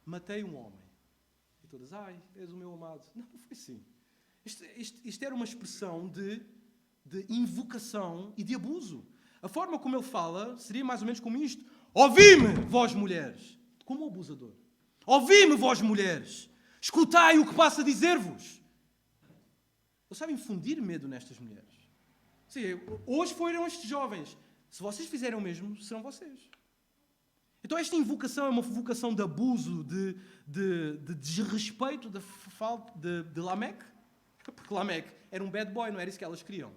Speaker 1: Matei um homem. E todas, ai, és o meu amado. Não, não foi assim. Isto era uma expressão de invocação e de abuso. A forma como ele fala seria mais ou menos como isto. Ouvi-me, vós mulheres, como um abusador. Ouvi-me, vós mulheres, escutai o que passo a dizer-vos. Ele sabe infundir medo nestas mulheres. Sim, hoje foram estes jovens. Se vocês fizerem o mesmo, serão vocês. Então esta invocação é uma invocação de abuso, de desrespeito de Lameque. Porque Lameque era um bad boy, não era isso que elas queriam.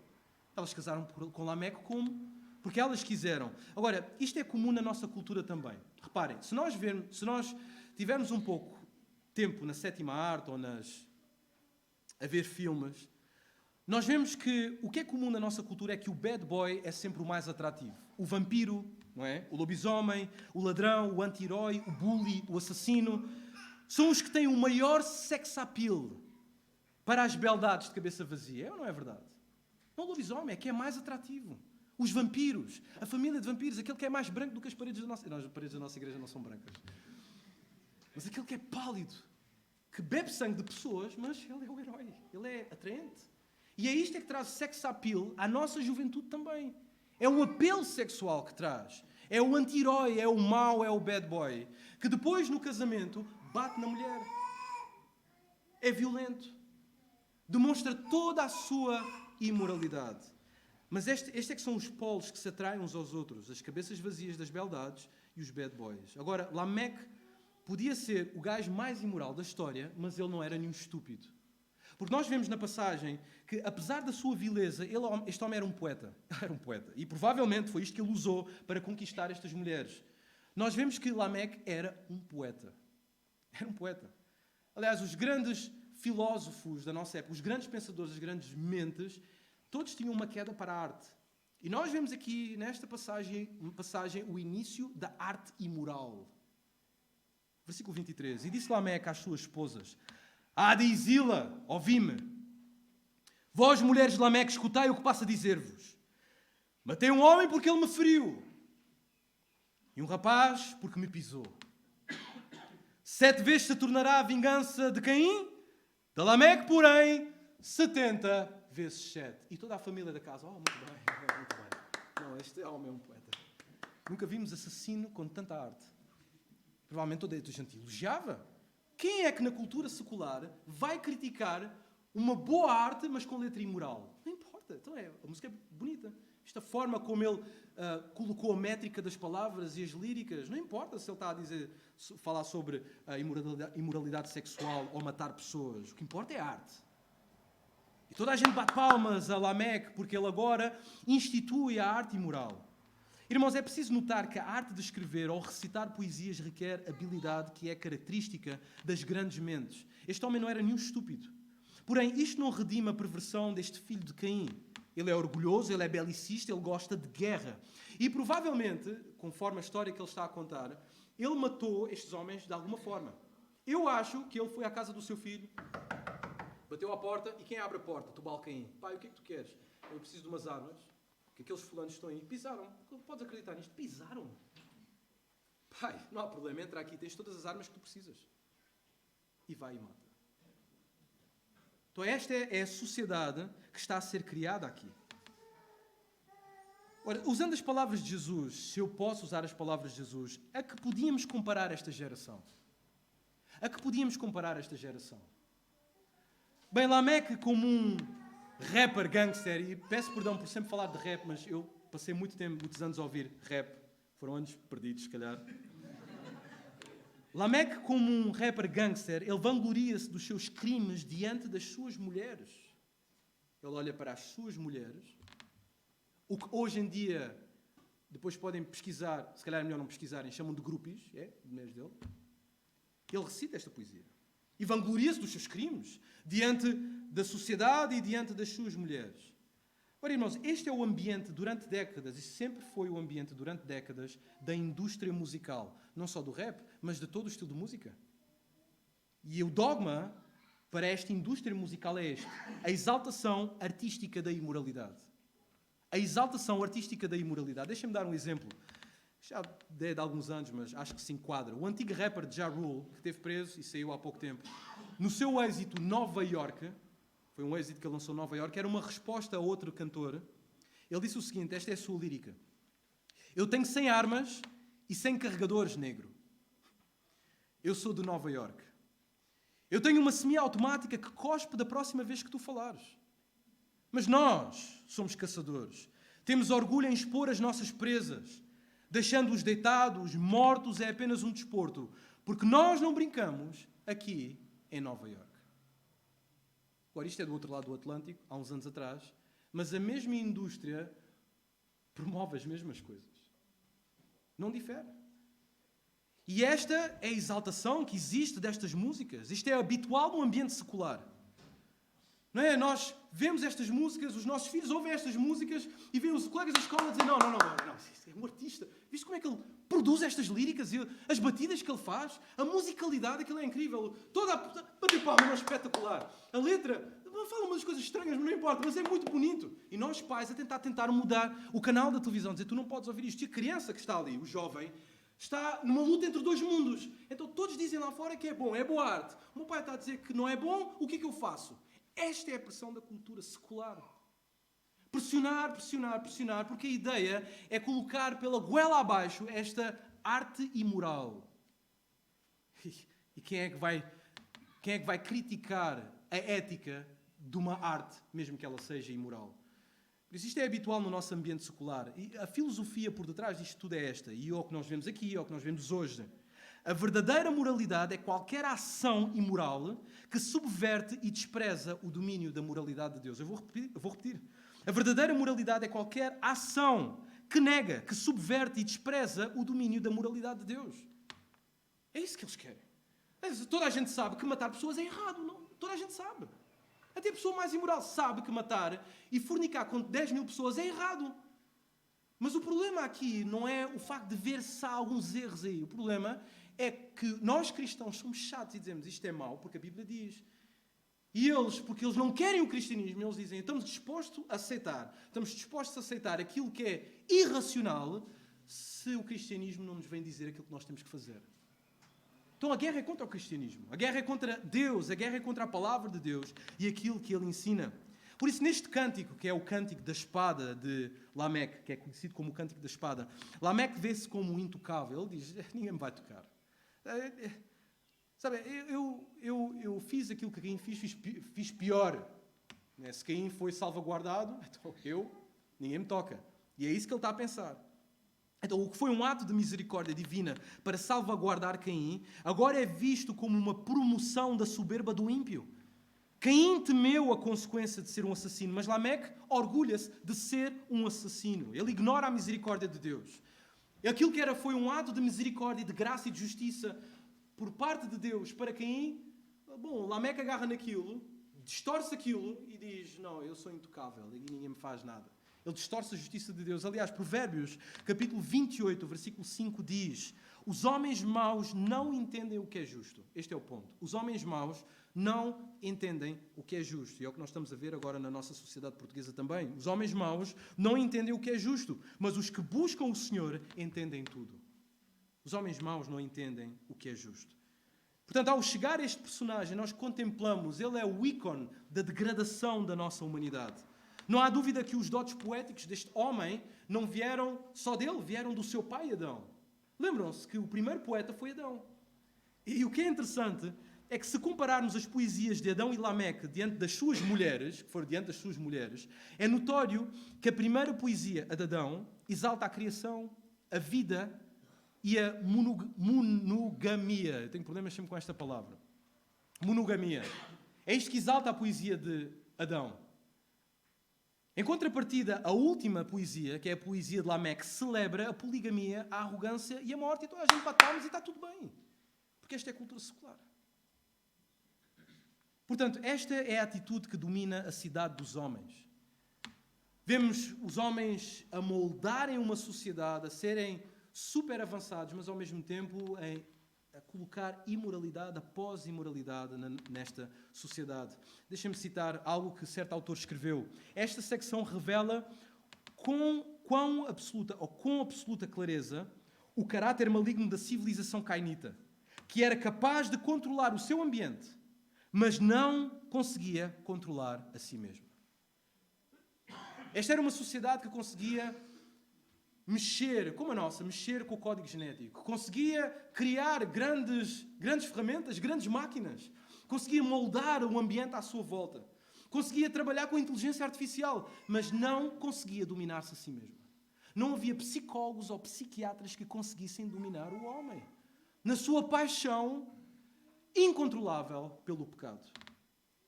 Speaker 1: Elas casaram com Lameque como? Porque elas quiseram. Agora, isto é comum na nossa cultura também. Reparem, se nós tivermos um pouco tempo na sétima arte ou a ver filmes, nós vemos que o que é comum na nossa cultura é que o bad boy é sempre o mais atrativo. O vampiro, não é? O lobisomem, o ladrão, o anti-herói, o bully, o assassino, são os que têm o maior sex appeal para as beldades de cabeça vazia. É ou não é verdade? Não o lobisomem, é que é mais atrativo. Os vampiros, a família de vampiros, aquele que é mais branco do que as paredes da nossa... Não, as paredes da nossa igreja não são brancas. Mas aquele que é pálido, que bebe sangue de pessoas, mas ele é o herói, ele é atraente. E é isto que traz sex appeal à nossa juventude também. É um apelo sexual que traz. É o anti-herói, é o mau, é o bad boy. Que depois, no casamento, bate na mulher. É violento. Demonstra toda a sua imoralidade. Mas estes é que são os polos que se atraem uns aos outros. As cabeças vazias das beldades e os bad boys. Agora, Lameque podia ser o gajo mais imoral da história, mas ele não era nenhum estúpido. Porque nós vemos na passagem que, apesar da sua vileza, este homem era um poeta. Era um poeta. E provavelmente foi isto que ele usou para conquistar estas mulheres. Nós vemos que Lameque era um poeta. Era um poeta. Aliás, os grandes filósofos da nossa época, os grandes pensadores, as grandes mentes, todos tinham uma queda para a arte. E nós vemos aqui, nesta passagem o início da arte imoral. Versículo 23. E disse Lameque às suas esposas: Ada e Zila, ouvi-me. Vós, mulheres de Lameque, escutai o que passo a dizer-vos. Matei um homem porque ele me feriu. E um rapaz porque me pisou. 7 vezes se tornará a vingança de Caim. De Lameque, porém, 70 vezes 7. E toda a família da casa, muito bem, muito bem. Não, este homem é um poeta. Nunca vimos assassino com tanta arte. Provavelmente toda a gente elogiava. Quem é que na cultura secular vai criticar uma boa arte, mas com letra imoral? Não importa. Então a música é bonita. Esta forma como ele colocou a métrica das palavras e as líricas, não importa se ele está a falar sobre a imoralidade sexual ou matar pessoas. O que importa é a arte. E toda a gente bate palmas a Lameque porque ele agora institui a arte imoral. Irmãos, é preciso notar que a arte de escrever ou recitar poesias requer habilidade que é característica das grandes mentes. Este homem não era nenhum estúpido. Porém, isto não redime a perversão deste filho de Caim. Ele é orgulhoso, ele é belicista, ele gosta de guerra. E provavelmente, conforme a história que ele está a contar, ele matou estes homens de alguma forma. Eu acho que ele foi à casa do seu filho, bateu à porta e quem abre a porta? Tubal Caim. Pai, o que é que tu queres? Eu preciso de umas armas. Que aqueles fulanos estão aí. Pisaram. Podes acreditar nisto? Pisaram. Pai, não há problema. Entra aqui. Tens todas as armas que tu precisas. E vai e mata. Então esta é a sociedade que está a ser criada aqui. Ora, usando as palavras de Jesus, se eu posso usar as palavras de Jesus, a que podíamos comparar esta geração? A que podíamos comparar esta geração? Bem, Lameque como um rapper gangster, e peço perdão por sempre falar de rap, mas eu passei muitos anos a ouvir rap. Foram anos perdidos, se calhar. Lameque, como um rapper gangster, ele vangloria-se dos seus crimes diante das suas mulheres. Ele olha para as suas mulheres, o que hoje em dia, depois podem pesquisar, se calhar é melhor não pesquisarem, chamam de groupies, de mulheres dele. Ele recita esta poesia. E vangloria-se dos seus crimes diante da sociedade e diante das suas mulheres. Ora, irmãos, este é o ambiente durante décadas, e sempre foi o ambiente durante décadas da indústria musical. Não só do rap, mas de todo o estilo de música. E o dogma para esta indústria musical é este: a exaltação artística da imoralidade. A exaltação artística da imoralidade. Deixem-me dar um exemplo. Já dei de alguns anos, mas acho que se enquadra. O antigo rapper Ja Rule, que esteve preso e saiu há pouco tempo, no seu êxito Nova York, foi um êxito que ele lançou Nova York, era uma resposta a outro cantor. Ele disse o seguinte, esta é a sua lírica: eu tenho 100 armas e 100 carregadores, negro. Eu sou de Nova York. Eu tenho uma semiautomática que cospe da próxima vez que tu falares. Mas nós somos caçadores. Temos orgulho em expor as nossas presas. Deixando-os deitados, mortos, é apenas um desporto. Porque nós não brincamos aqui em Nova York. Agora, isto é do outro lado do Atlântico, há uns anos atrás. mas a mesma indústria promove as mesmas coisas. Não difere. E esta é a exaltação que existe destas músicas. Isto é habitual no ambiente secular. Não é? Nós vemos estas músicas, os nossos filhos ouvem estas músicas e veem os colegas da escola dizer não, isso é um artista. Viste como é que ele produz estas líricas, as batidas que ele faz, a musicalidade, aquilo é incrível. Toda a bater palma, é espetacular. A letra fala umas coisas estranhas, mas não importa, mas é muito bonito. E nós, pais, a tentar mudar o canal da televisão, dizer tu não podes ouvir isto. E a criança que está ali, o jovem, está numa luta entre dois mundos. Então todos dizem lá fora que é bom, é boa arte. O meu pai está a dizer que não é bom, o que é que eu faço? Esta é a pressão da cultura secular. Pressionar, porque a ideia é colocar pela goela abaixo esta arte imoral. E quem é que vai criticar a ética de uma arte, mesmo que ela seja imoral? Por isso isto é habitual no nosso ambiente secular. E a filosofia por detrás disto tudo é esta. E é o que nós vemos aqui, é o que nós vemos hoje. A verdadeira moralidade é qualquer ação imoral que subverte e despreza o domínio da moralidade de Deus. Eu vou repetir. A verdadeira moralidade é qualquer ação que nega, que subverte e despreza o domínio da moralidade de Deus. É isso que eles querem. Toda a gente sabe que matar pessoas é errado. Não? Toda a gente sabe. Até a pessoa mais imoral sabe que matar e fornicar com 10 mil pessoas é errado. Mas o problema aqui não é o facto de ver-se alguns erros aí. O problema é que nós cristãos somos chatos e dizemos isto é mau porque a Bíblia diz. E eles, porque eles não querem o cristianismo, eles dizem estamos dispostos a aceitar aquilo que é irracional se o cristianismo não nos vem dizer aquilo que nós temos que fazer. Então a guerra é contra o cristianismo. A guerra é contra Deus, a guerra é contra a palavra de Deus e aquilo que ele ensina. Por isso, neste cântico, que é o cântico da espada de Lameque, que é conhecido como o cântico da espada, Lameque vê-se como intocável. Ele diz, ninguém me vai tocar. Sabe, eu fiz aquilo que Caim fiz pior. Se Caim foi salvaguardado, então ninguém me toca. E é isso que ele está a pensar. Então, o que foi um ato de misericórdia divina para salvaguardar Caim, agora é visto como uma promoção da soberba do ímpio. Caim temeu a consequência de ser um assassino, mas Lameque orgulha-se de ser um assassino. Ele ignora a misericórdia de Deus. Aquilo que foi um ato de misericórdia, de graça e de justiça por parte de Deus para Caim, Lameque agarra naquilo, distorce aquilo e diz, não, eu sou intocável e ninguém me faz nada. Ele distorce a justiça de Deus. Aliás, Provérbios, capítulo 28, versículo 5 diz, os homens maus não entendem o que é justo. Este é o ponto. Os homens maus não entendem o que é justo. E é o que nós estamos a ver agora na nossa sociedade portuguesa também. Os homens maus não entendem o que é justo, mas os que buscam o Senhor entendem tudo. Os homens maus não entendem o que é justo. Portanto, ao chegar a este personagem, nós contemplamos, ele é o ícone da degradação da nossa humanidade. Não há dúvida que os dotes poéticos deste homem não vieram só dele, vieram do seu pai Adão. Lembram-se que o primeiro poeta foi Adão. E o que é interessante é que se compararmos as poesias de Adão e Lameque diante das suas mulheres, que foram diante das suas mulheres, é notório que a primeira poesia, a de Adão, exalta a criação, a vida e a monogamia. Eu tenho problemas sempre com esta palavra. Monogamia. É isto que exalta a poesia de Adão. Em contrapartida, a última poesia, que é a poesia de Lameque, celebra a poligamia, a arrogância e a morte. E toda a gente bate palmas e está tudo bem. Porque esta é a cultura secular. Portanto, esta é a atitude que domina a cidade dos homens. Vemos os homens a moldarem uma sociedade, a serem super avançados, mas ao mesmo tempo a colocar imoralidade após imoralidade nesta sociedade. Deixem-me citar algo que certo autor escreveu. Esta secção revela com absoluta clareza o caráter maligno da civilização cainita, que era capaz de controlar o seu ambiente, mas não conseguia controlar a si mesmo. Esta era uma sociedade que conseguia mexer, como a nossa, mexer com o código genético. Conseguia criar grandes ferramentas, grandes máquinas. Conseguia moldar o ambiente à sua volta. Conseguia trabalhar com a inteligência artificial, mas não conseguia dominar-se a si mesma. Não havia psicólogos ou psiquiatras que conseguissem dominar o homem na sua paixão incontrolável pelo pecado.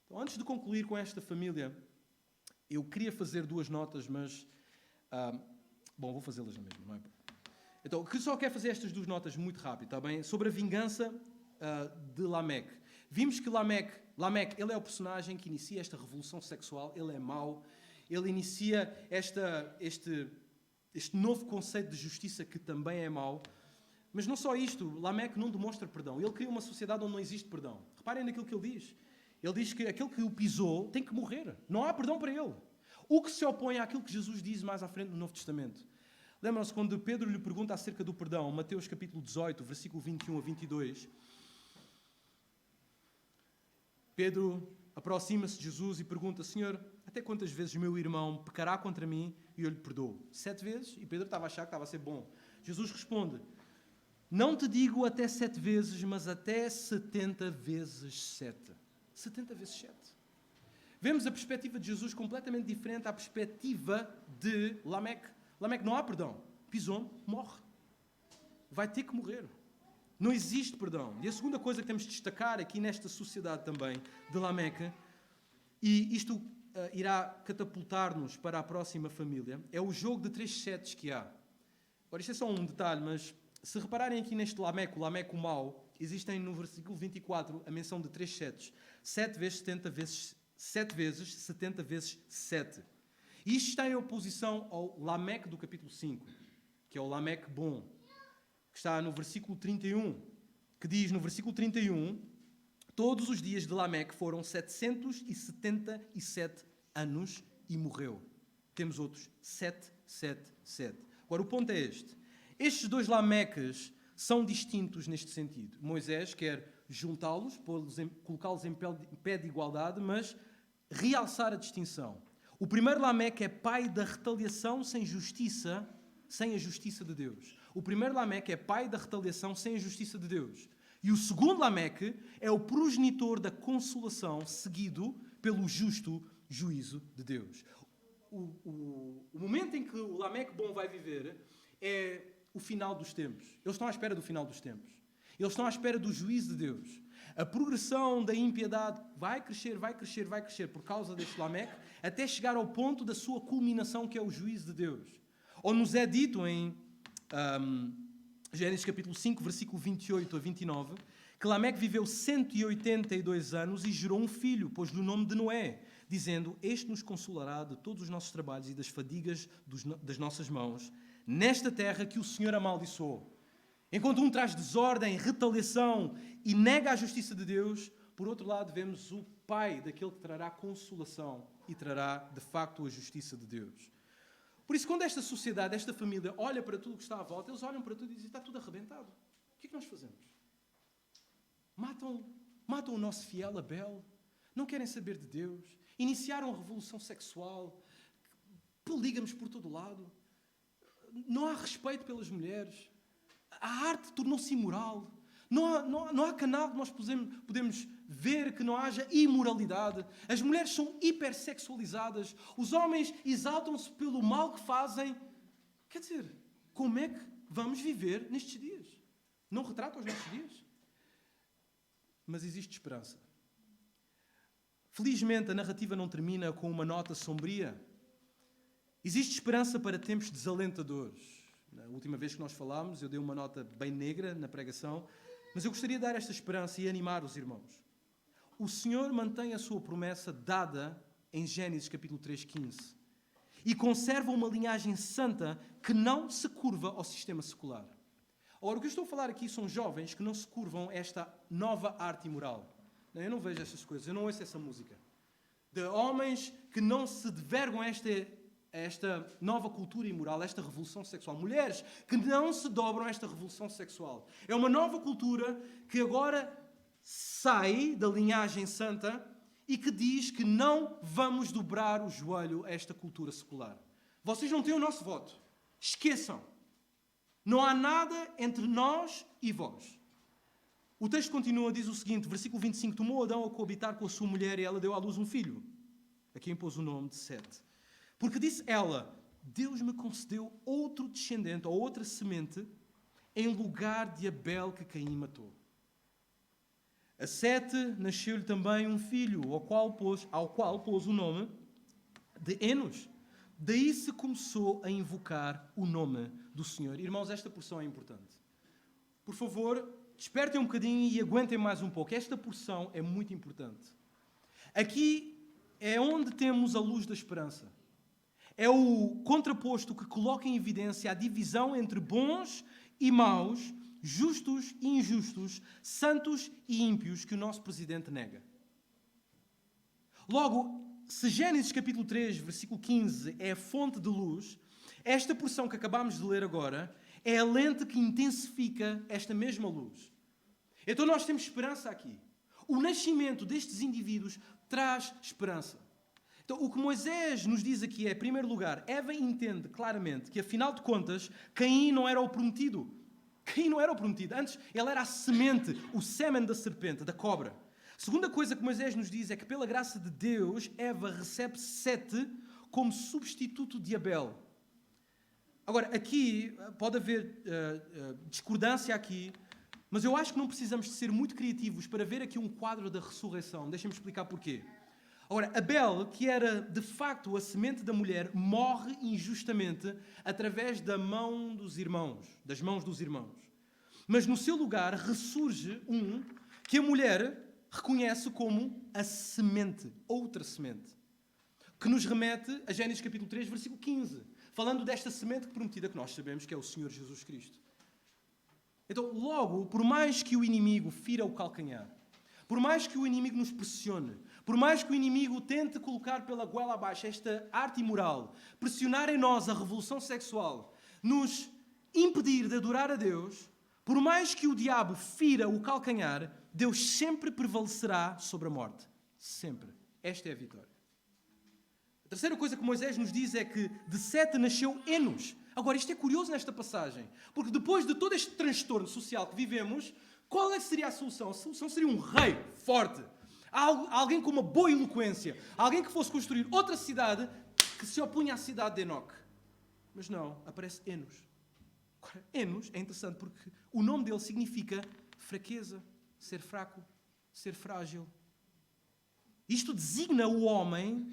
Speaker 1: Então, antes de concluir com esta família, Eu queria fazer 2 notas, mas... vou fazê-las na mesma, não é? Então, que só quero fazer estas 2 notas muito rápido, está bem? Sobre a vingança de Lameque. Vimos que Lameque, ele é o personagem que inicia esta revolução sexual, ele é mau, ele inicia este novo conceito de justiça que também é mau. Mas não só isto, Lameque não demonstra perdão. Ele cria uma sociedade onde não existe perdão. Reparem naquilo que ele diz. Ele diz que aquele que o pisou tem que morrer. Não há perdão para ele. O que se opõe àquilo que Jesus diz mais à frente no Novo Testamento. Lembram-se quando Pedro lhe pergunta acerca do perdão, Mateus capítulo 18, versículo 21 a 22. Pedro aproxima-se de Jesus e pergunta: Senhor, até quantas vezes meu irmão pecará contra mim e eu lhe perdoo? 7 vezes? E Pedro estava a achar que estava a ser bom. Jesus responde: não te digo até 7 vezes, mas até 70 vezes 7. 70 vezes 7. Vemos a perspectiva de Jesus completamente diferente à perspectiva de Lameque. Lameque, não há perdão. Pisou, morre. Vai ter que morrer. Não existe perdão. E a segunda coisa que temos de destacar aqui nesta sociedade também de Lameque, e isto irá catapultar-nos para a próxima família, é o jogo de 3 setes que há. Agora, isto é só um detalhe, mas se repararem aqui neste Lameque, o Lameque mau, existem no versículo 24 a menção de 3 setes. 7 vezes 70 vezes 7 vezes 70 vezes 7. E isto está em oposição ao Lameque do capítulo 5, que é o Lameque bom, que está no versículo 31, que diz no versículo 31, todos os dias de Lameque foram 777 anos e morreu. Temos outros 777. Agora o ponto é este. Estes 2 Lameques são distintos neste sentido. Moisés quer juntá-los, colocá-los em pé de igualdade, mas realçar a distinção. O primeiro Lameque é pai da retaliação sem a justiça de Deus. O primeiro Lameque é pai da retaliação sem a justiça de Deus. E o segundo Lameque é o progenitor da consolação, seguido pelo justo juízo de Deus. O momento em que o Lameque bom vai viver é o final dos tempos. Eles estão à espera do final dos tempos. Eles estão à espera do juízo de Deus. A progressão da impiedade vai crescer por causa deste Lameque, até chegar ao ponto da sua culminação, que é o juízo de Deus. Onde nos é dito em Gênesis capítulo 5, versículo 28 a 29, que Lameque viveu 182 anos e gerou um filho, pôs-lhe o nome de Noé, dizendo: este nos consolará de todos os nossos trabalhos e das fadigas das nossas mãos, nesta terra que o Senhor amaldiçoou. Enquanto um traz desordem, retaliação e nega a justiça de Deus, por outro lado vemos o pai daquele que trará consolação e trará de facto a justiça de Deus. Por isso, quando esta sociedade, esta família olha para tudo que está à volta, eles olham para tudo e dizem: está tudo arrebentado. O que é que nós fazemos? Matam o nosso fiel Abel, não querem saber de Deus, iniciaram a revolução sexual, polígamos por todo lado, não há respeito pelas mulheres, a arte tornou-se imoral, não há canal que nós podemos ver que não haja imoralidade, as mulheres são hipersexualizadas, os homens exaltam-se pelo mal que fazem. Quer dizer, como é que vamos viver nestes dias? Não retrata os nossos dias? Mas existe esperança. Felizmente, a narrativa não termina com uma nota sombria. Existe esperança para tempos desalentadores. Na última vez que nós falámos, eu dei uma nota bem negra na pregação, mas eu gostaria de dar esta esperança e animar os irmãos. O Senhor mantém a sua promessa dada em Gênesis capítulo 3:15 e conserva uma linhagem santa que não se curva ao sistema secular. Ora, o que eu estou a falar aqui são jovens que não se curvam a esta nova arte imoral. Não, eu não vejo estas coisas, eu não ouço essa música. De homens que não se divergam a esta nova cultura imoral, a esta revolução sexual. Mulheres que não se dobram a esta revolução sexual. É uma nova cultura que agora sai da linhagem santa e que diz que não vamos dobrar o joelho a esta cultura secular. Vocês não têm o nosso voto. Esqueçam. Não há nada entre nós e vós. O texto continua, diz o seguinte, versículo 25, tomou Adão a coabitar com a sua mulher e ela deu à luz um filho, a quem pôs o nome de Sete. Porque disse ela, Deus me concedeu outro descendente, ou outra semente, em lugar de Abel que Caim matou. A Sete nasceu-lhe também um filho, ao qual pôs o nome de Enos. Daí se começou a invocar o nome do Senhor. Irmãos, esta porção é importante. Por favor, despertem um bocadinho e aguentem mais um pouco. Esta porção é muito importante. Aqui é onde temos a luz da esperança. É o contraposto que coloca em evidência a divisão entre bons e maus, justos e injustos, santos e ímpios que o nosso presidente nega. Logo, se Gênesis capítulo 3, versículo 15 é a fonte de luz, esta porção que acabamos de ler agora é a lente que intensifica esta mesma luz. Então nós temos esperança aqui. O nascimento destes indivíduos traz esperança. Então o que Moisés nos diz aqui é, em primeiro lugar, Eva entende claramente que, afinal de contas, Caim não era o prometido. Caim não era o prometido. Antes, ele era a semente, o sêmen da serpente, da cobra. Segunda coisa que Moisés nos diz é que, pela graça de Deus, Eva recebe Sete como substituto de Abel. Agora, aqui pode haver discordância aqui, mas eu acho que não precisamos de ser muito criativos para ver aqui um quadro da ressurreição. Deixem-me explicar porquê. Ora, Abel, que era de facto a semente da mulher, morre injustamente através da mão dos irmãos, das mãos dos irmãos. Mas no seu lugar ressurge um que a mulher reconhece como a semente, outra semente, que nos remete a Gênesis capítulo 3, versículo 15, falando desta semente prometida que nós sabemos que é o Senhor Jesus Cristo. Então, logo, por mais que o inimigo fira o calcanhar, por mais que o inimigo nos pressione, por mais que o inimigo tente colocar pela goela abaixo esta arte imoral, pressionar em nós a revolução sexual, nos impedir de adorar a Deus, por mais que o diabo fira o calcanhar, Deus sempre prevalecerá sobre a morte. Sempre. Esta é a vitória. A terceira coisa que Moisés nos diz é que de Sete nasceu Enos. Agora, isto é curioso nesta passagem, porque depois de todo este transtorno social que vivemos, qual é que seria a solução? A solução seria um rei forte, alguém com uma boa eloquência, alguém que fosse construir outra cidade que se opunha à cidade de Enoque. Mas não, aparece Enos. Agora, Enos é interessante porque o nome dele significa fraqueza, ser fraco, ser frágil. Isto designa o homem,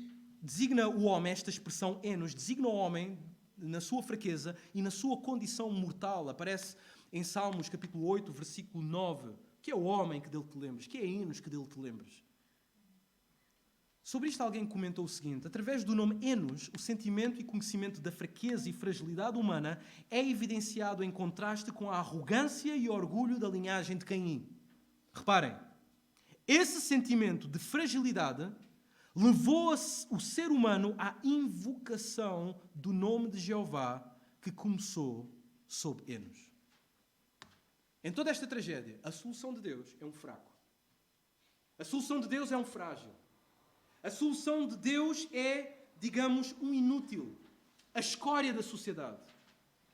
Speaker 1: esta expressão Enos, designa o homem na sua fraqueza e na sua condição mortal. Aparece em Salmos capítulo 8, versículo 9. Que é o homem que dele te lembres? Que é Enos que dele te lembres? Sobre isto alguém comentou o seguinte: através do nome Enos, o sentimento e conhecimento da fraqueza e fragilidade humana é evidenciado em contraste com a arrogância e orgulho da linhagem de Caim. Reparem, esse sentimento de fragilidade levou o ser humano à invocação do nome de Jeová, que começou sob Enos. Em toda esta tragédia, a solução de Deus é um fraco. A solução de Deus é um frágil. A solução de Deus é, digamos, um inútil. A escória da sociedade.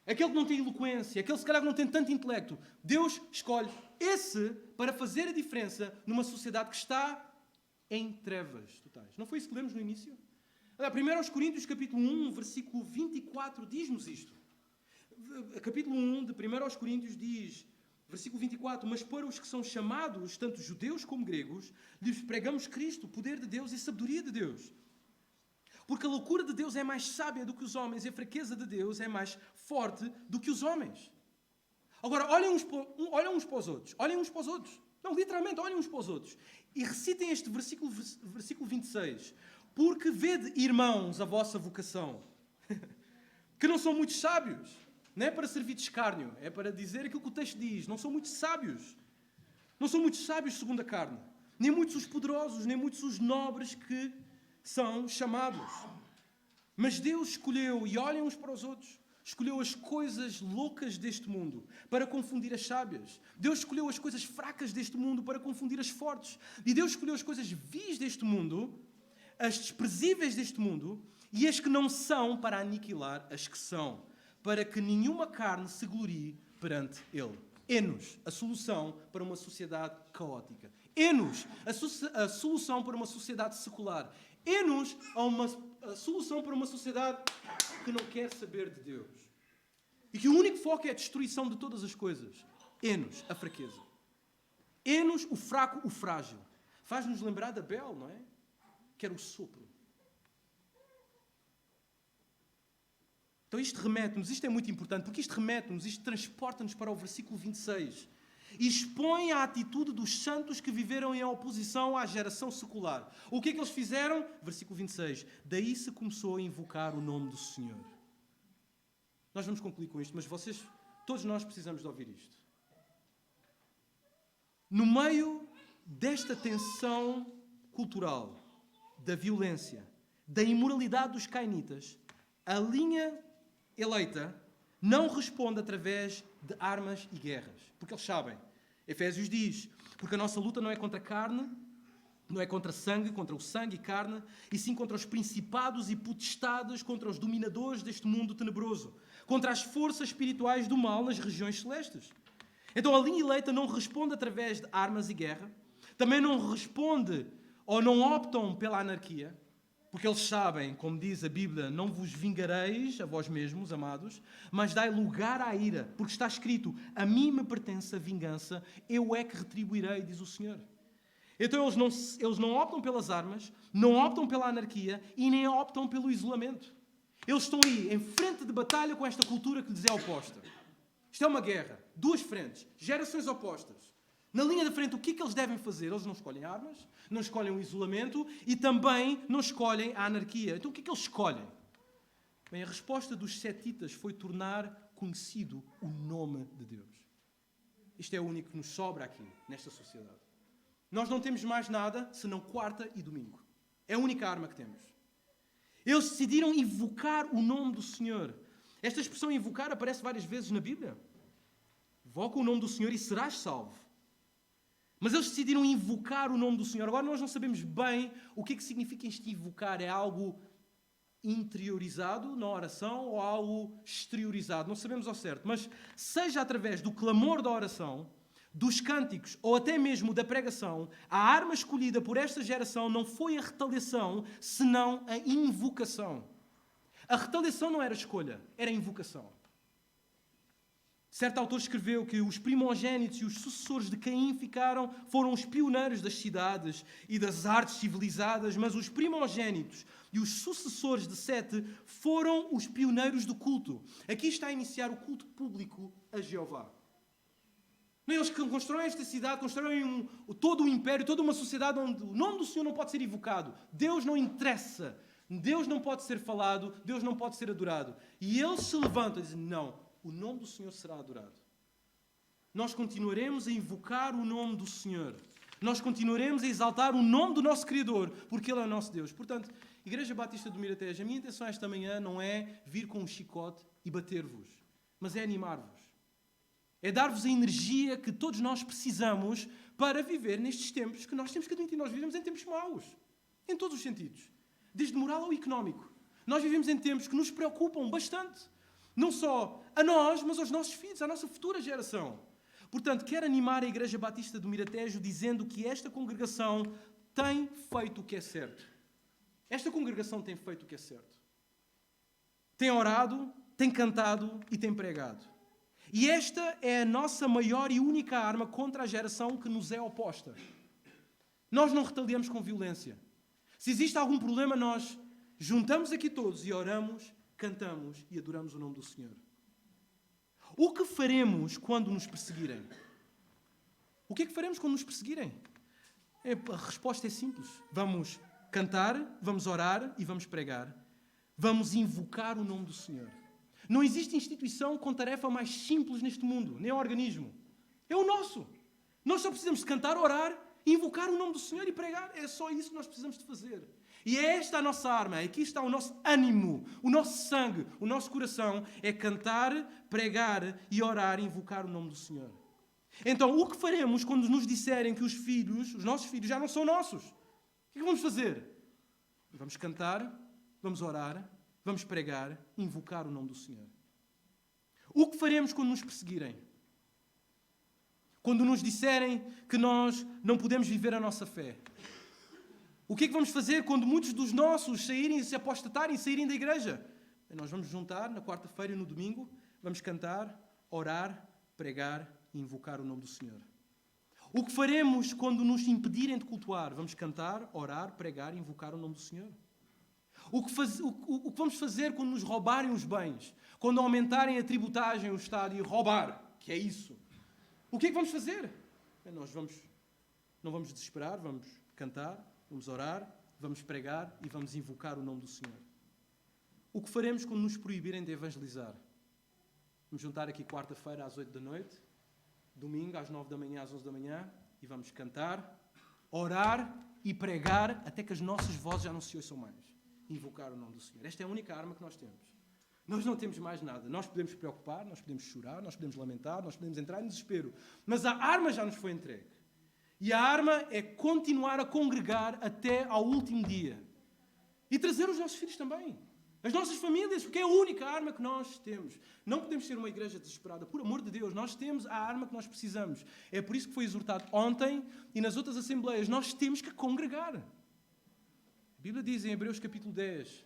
Speaker 1: Aquele que não tem eloquência, aquele se calhar que não tem tanto intelecto. Deus escolhe esse para fazer a diferença numa sociedade que está em trevas totais. Não foi isso que lemos no início? 1 Coríntios capítulo 1, versículo 24, diz-nos isto. Capítulo 1 de 1 Coríntios diz, versículo 24, mas para os que são chamados, tanto judeus como gregos, lhes pregamos Cristo, o poder de Deus e a sabedoria de Deus. Porque a loucura de Deus é mais sábia do que os homens e a fraqueza de Deus é mais forte do que os homens. Agora, olhem uns para os outros. Olhem uns para os outros. Não, literalmente, olhem uns para os outros. E recitem este versículo 26. Porque vede, irmãos, a vossa vocação, que não são muito sábios. Não é para servir de escárnio, é para dizer aquilo que o texto diz. Não são muito sábios. Não são muitos sábios segundo a carne. Nem muitos os poderosos, nem muitos os nobres que são chamados. Mas Deus escolheu, e olhem uns para os outros, escolheu as coisas loucas deste mundo para confundir as sábias. Deus escolheu as coisas fracas deste mundo para confundir as fortes. E Deus escolheu as coisas vis deste mundo, as desprezíveis deste mundo, e as que não são para aniquilar as que são, para que nenhuma carne se glorie perante Ele. Enos, a solução para uma sociedade caótica. Enos, a solução para uma sociedade secular. Enos, a solução para uma sociedade que não quer saber de Deus. E que o único foco é a destruição de todas as coisas. Enos, a fraqueza. Enos, o fraco, o frágil. Faz-nos lembrar de Abel, não é? Que era o sopro. Então isto remete-nos, isto é muito importante, porque isto remete-nos, isto transporta-nos para o versículo 26. Expõe a atitude dos santos que viveram em oposição à geração secular. O que é que eles fizeram? Versículo 26. Daí se começou a invocar o nome do Senhor. Nós vamos concluir com isto, mas todos nós precisamos de ouvir isto. No meio desta tensão cultural, da violência, da imoralidade dos cainitas, a linha eleita não responde através de armas e guerras. Porque eles sabem. Efésios diz, porque a nossa luta não é contra a carne, não é contra o sangue e carne, e sim contra os principados e potestades, contra os dominadores deste mundo tenebroso, contra as forças espirituais do mal nas regiões celestes. Então a linha eleita não responde através de armas e guerra, também não responde ou não optam pela anarquia, porque eles sabem, como diz a Bíblia, não vos vingareis a vós mesmos, amados, mas dai lugar à ira, porque está escrito, a mim me pertence a vingança, eu é que retribuirei, diz o Senhor. Então eles não optam pelas armas, não optam pela anarquia e nem optam pelo isolamento. Eles estão aí, em frente de batalha com esta cultura que lhes é oposta. Isto é uma guerra, duas frentes, gerações opostas. Na linha da frente, o que é que eles devem fazer? Eles não escolhem armas, não escolhem o isolamento e também não escolhem a anarquia. Então o que é que eles escolhem? Bem, a resposta dos setitas foi tornar conhecido o nome de Deus. Isto é o único que nos sobra aqui, nesta sociedade. Nós não temos mais nada senão quarta e domingo. É a única arma que temos. Eles decidiram invocar o nome do Senhor. Esta expressão invocar aparece várias vezes na Bíblia. Invoca o nome do Senhor e serás salvo. Mas eles decidiram invocar o nome do Senhor. Agora nós não sabemos bem o que significa este invocar. É algo interiorizado na oração ou algo exteriorizado? Não sabemos ao certo. Mas seja através do clamor da oração, dos cânticos ou até mesmo da pregação, a arma escolhida por esta geração não foi a retaliação, senão a invocação. A retaliação não era escolha, era a invocação. Certo autor escreveu que os primogênitos e os sucessores de Caim foram os pioneiros das cidades e das artes civilizadas, mas os primogênitos e os sucessores de Sete foram os pioneiros do culto. Aqui está a iniciar o culto público a Jeová. Eles constroem esta cidade, constroem todo o império, toda uma sociedade onde o nome do Senhor não pode ser invocado. Deus não interessa. Deus não pode ser falado. Deus não pode ser adorado. E eles se levantam e dizem, não, o nome do Senhor será adorado. Nós continuaremos a invocar o nome do Senhor. Nós continuaremos a exaltar o nome do nosso Criador, porque Ele é o nosso Deus. Portanto, Igreja Batista do Miratejo, a minha intenção esta manhã não é vir com um chicote e bater-vos, mas é animar-vos. É dar-vos a energia que todos nós precisamos para viver nestes tempos que nós temos que admitir. Nós vivemos em tempos maus, em todos os sentidos, desde moral ao económico. Nós vivemos em tempos que nos preocupam bastante. Não só a nós, mas aos nossos filhos, à nossa futura geração. Portanto, quero animar a Igreja Batista do Miratejo dizendo que esta congregação tem feito o que é certo. Esta congregação tem feito o que é certo. Tem orado, tem cantado e tem pregado. E esta é a nossa maior e única arma contra a geração que nos é oposta. Nós não retaliamos com violência. Se existe algum problema, nós juntamos aqui todos e oramos, cantamos e adoramos o nome do Senhor. O que faremos quando nos perseguirem? O que é que faremos quando nos perseguirem? A resposta é simples. Vamos cantar, vamos orar e vamos pregar. Vamos invocar o nome do Senhor. Não existe instituição com tarefa mais simples neste mundo, nem organismo. É o nosso. Nós só precisamos de cantar, orar, invocar o nome do Senhor e pregar. É só isso que nós precisamos de fazer. E é esta a nossa arma, aqui está o nosso ânimo, o nosso sangue, o nosso coração, é cantar, pregar e orar e invocar o nome do Senhor. Então, o que faremos quando nos disserem que os nossos filhos já não são nossos? O que vamos fazer? Vamos cantar, vamos orar, vamos pregar e invocar o nome do Senhor. O que faremos quando nos perseguirem? Quando nos disserem que nós não podemos viver a nossa fé? O que é que vamos fazer quando muitos dos nossos saírem, se apostatarem e saírem da igreja? Nós vamos juntar na quarta-feira e no domingo, vamos cantar, orar, pregar e invocar o nome do Senhor. O que faremos quando nos impedirem de cultuar? Vamos cantar, orar, pregar e invocar o nome do Senhor. O que vamos fazer quando nos roubarem os bens? Quando aumentarem a tributagem, o Estado e roubar? Que é isso. O que é que vamos fazer? Nós não vamos desesperar, vamos cantar, vamos orar, vamos pregar e vamos invocar o nome do Senhor. O que faremos quando nos proibirem de evangelizar? Vamos juntar aqui quarta-feira às 8 da noite, domingo às 9 da manhã, às 11 da manhã, e vamos cantar, orar e pregar até que as nossas vozes já não se ouçam mais. Invocar o nome do Senhor. Esta é a única arma que nós temos. Nós não temos mais nada. Nós podemos preocupar, nós podemos chorar, nós podemos lamentar, nós podemos entrar em desespero. Mas a arma já nos foi entregue. E a arma é continuar a congregar até ao último dia. E trazer os nossos filhos também. As nossas famílias, porque é a única arma que nós temos. Não podemos ser uma igreja desesperada. Por amor de Deus, nós temos a arma que nós precisamos. É por isso que foi exortado ontem e nas outras assembleias. Nós temos que congregar. A Bíblia diz em Hebreus capítulo 10,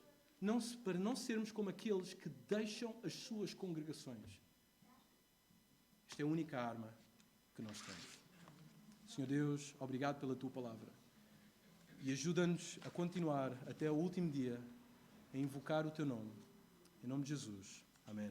Speaker 1: para não sermos como aqueles que deixam as suas congregações. Esta é a única arma que nós temos. Senhor Deus, obrigado pela Tua palavra. E ajuda-nos a continuar até o último dia a invocar o Teu nome. Em nome de Jesus. Amém.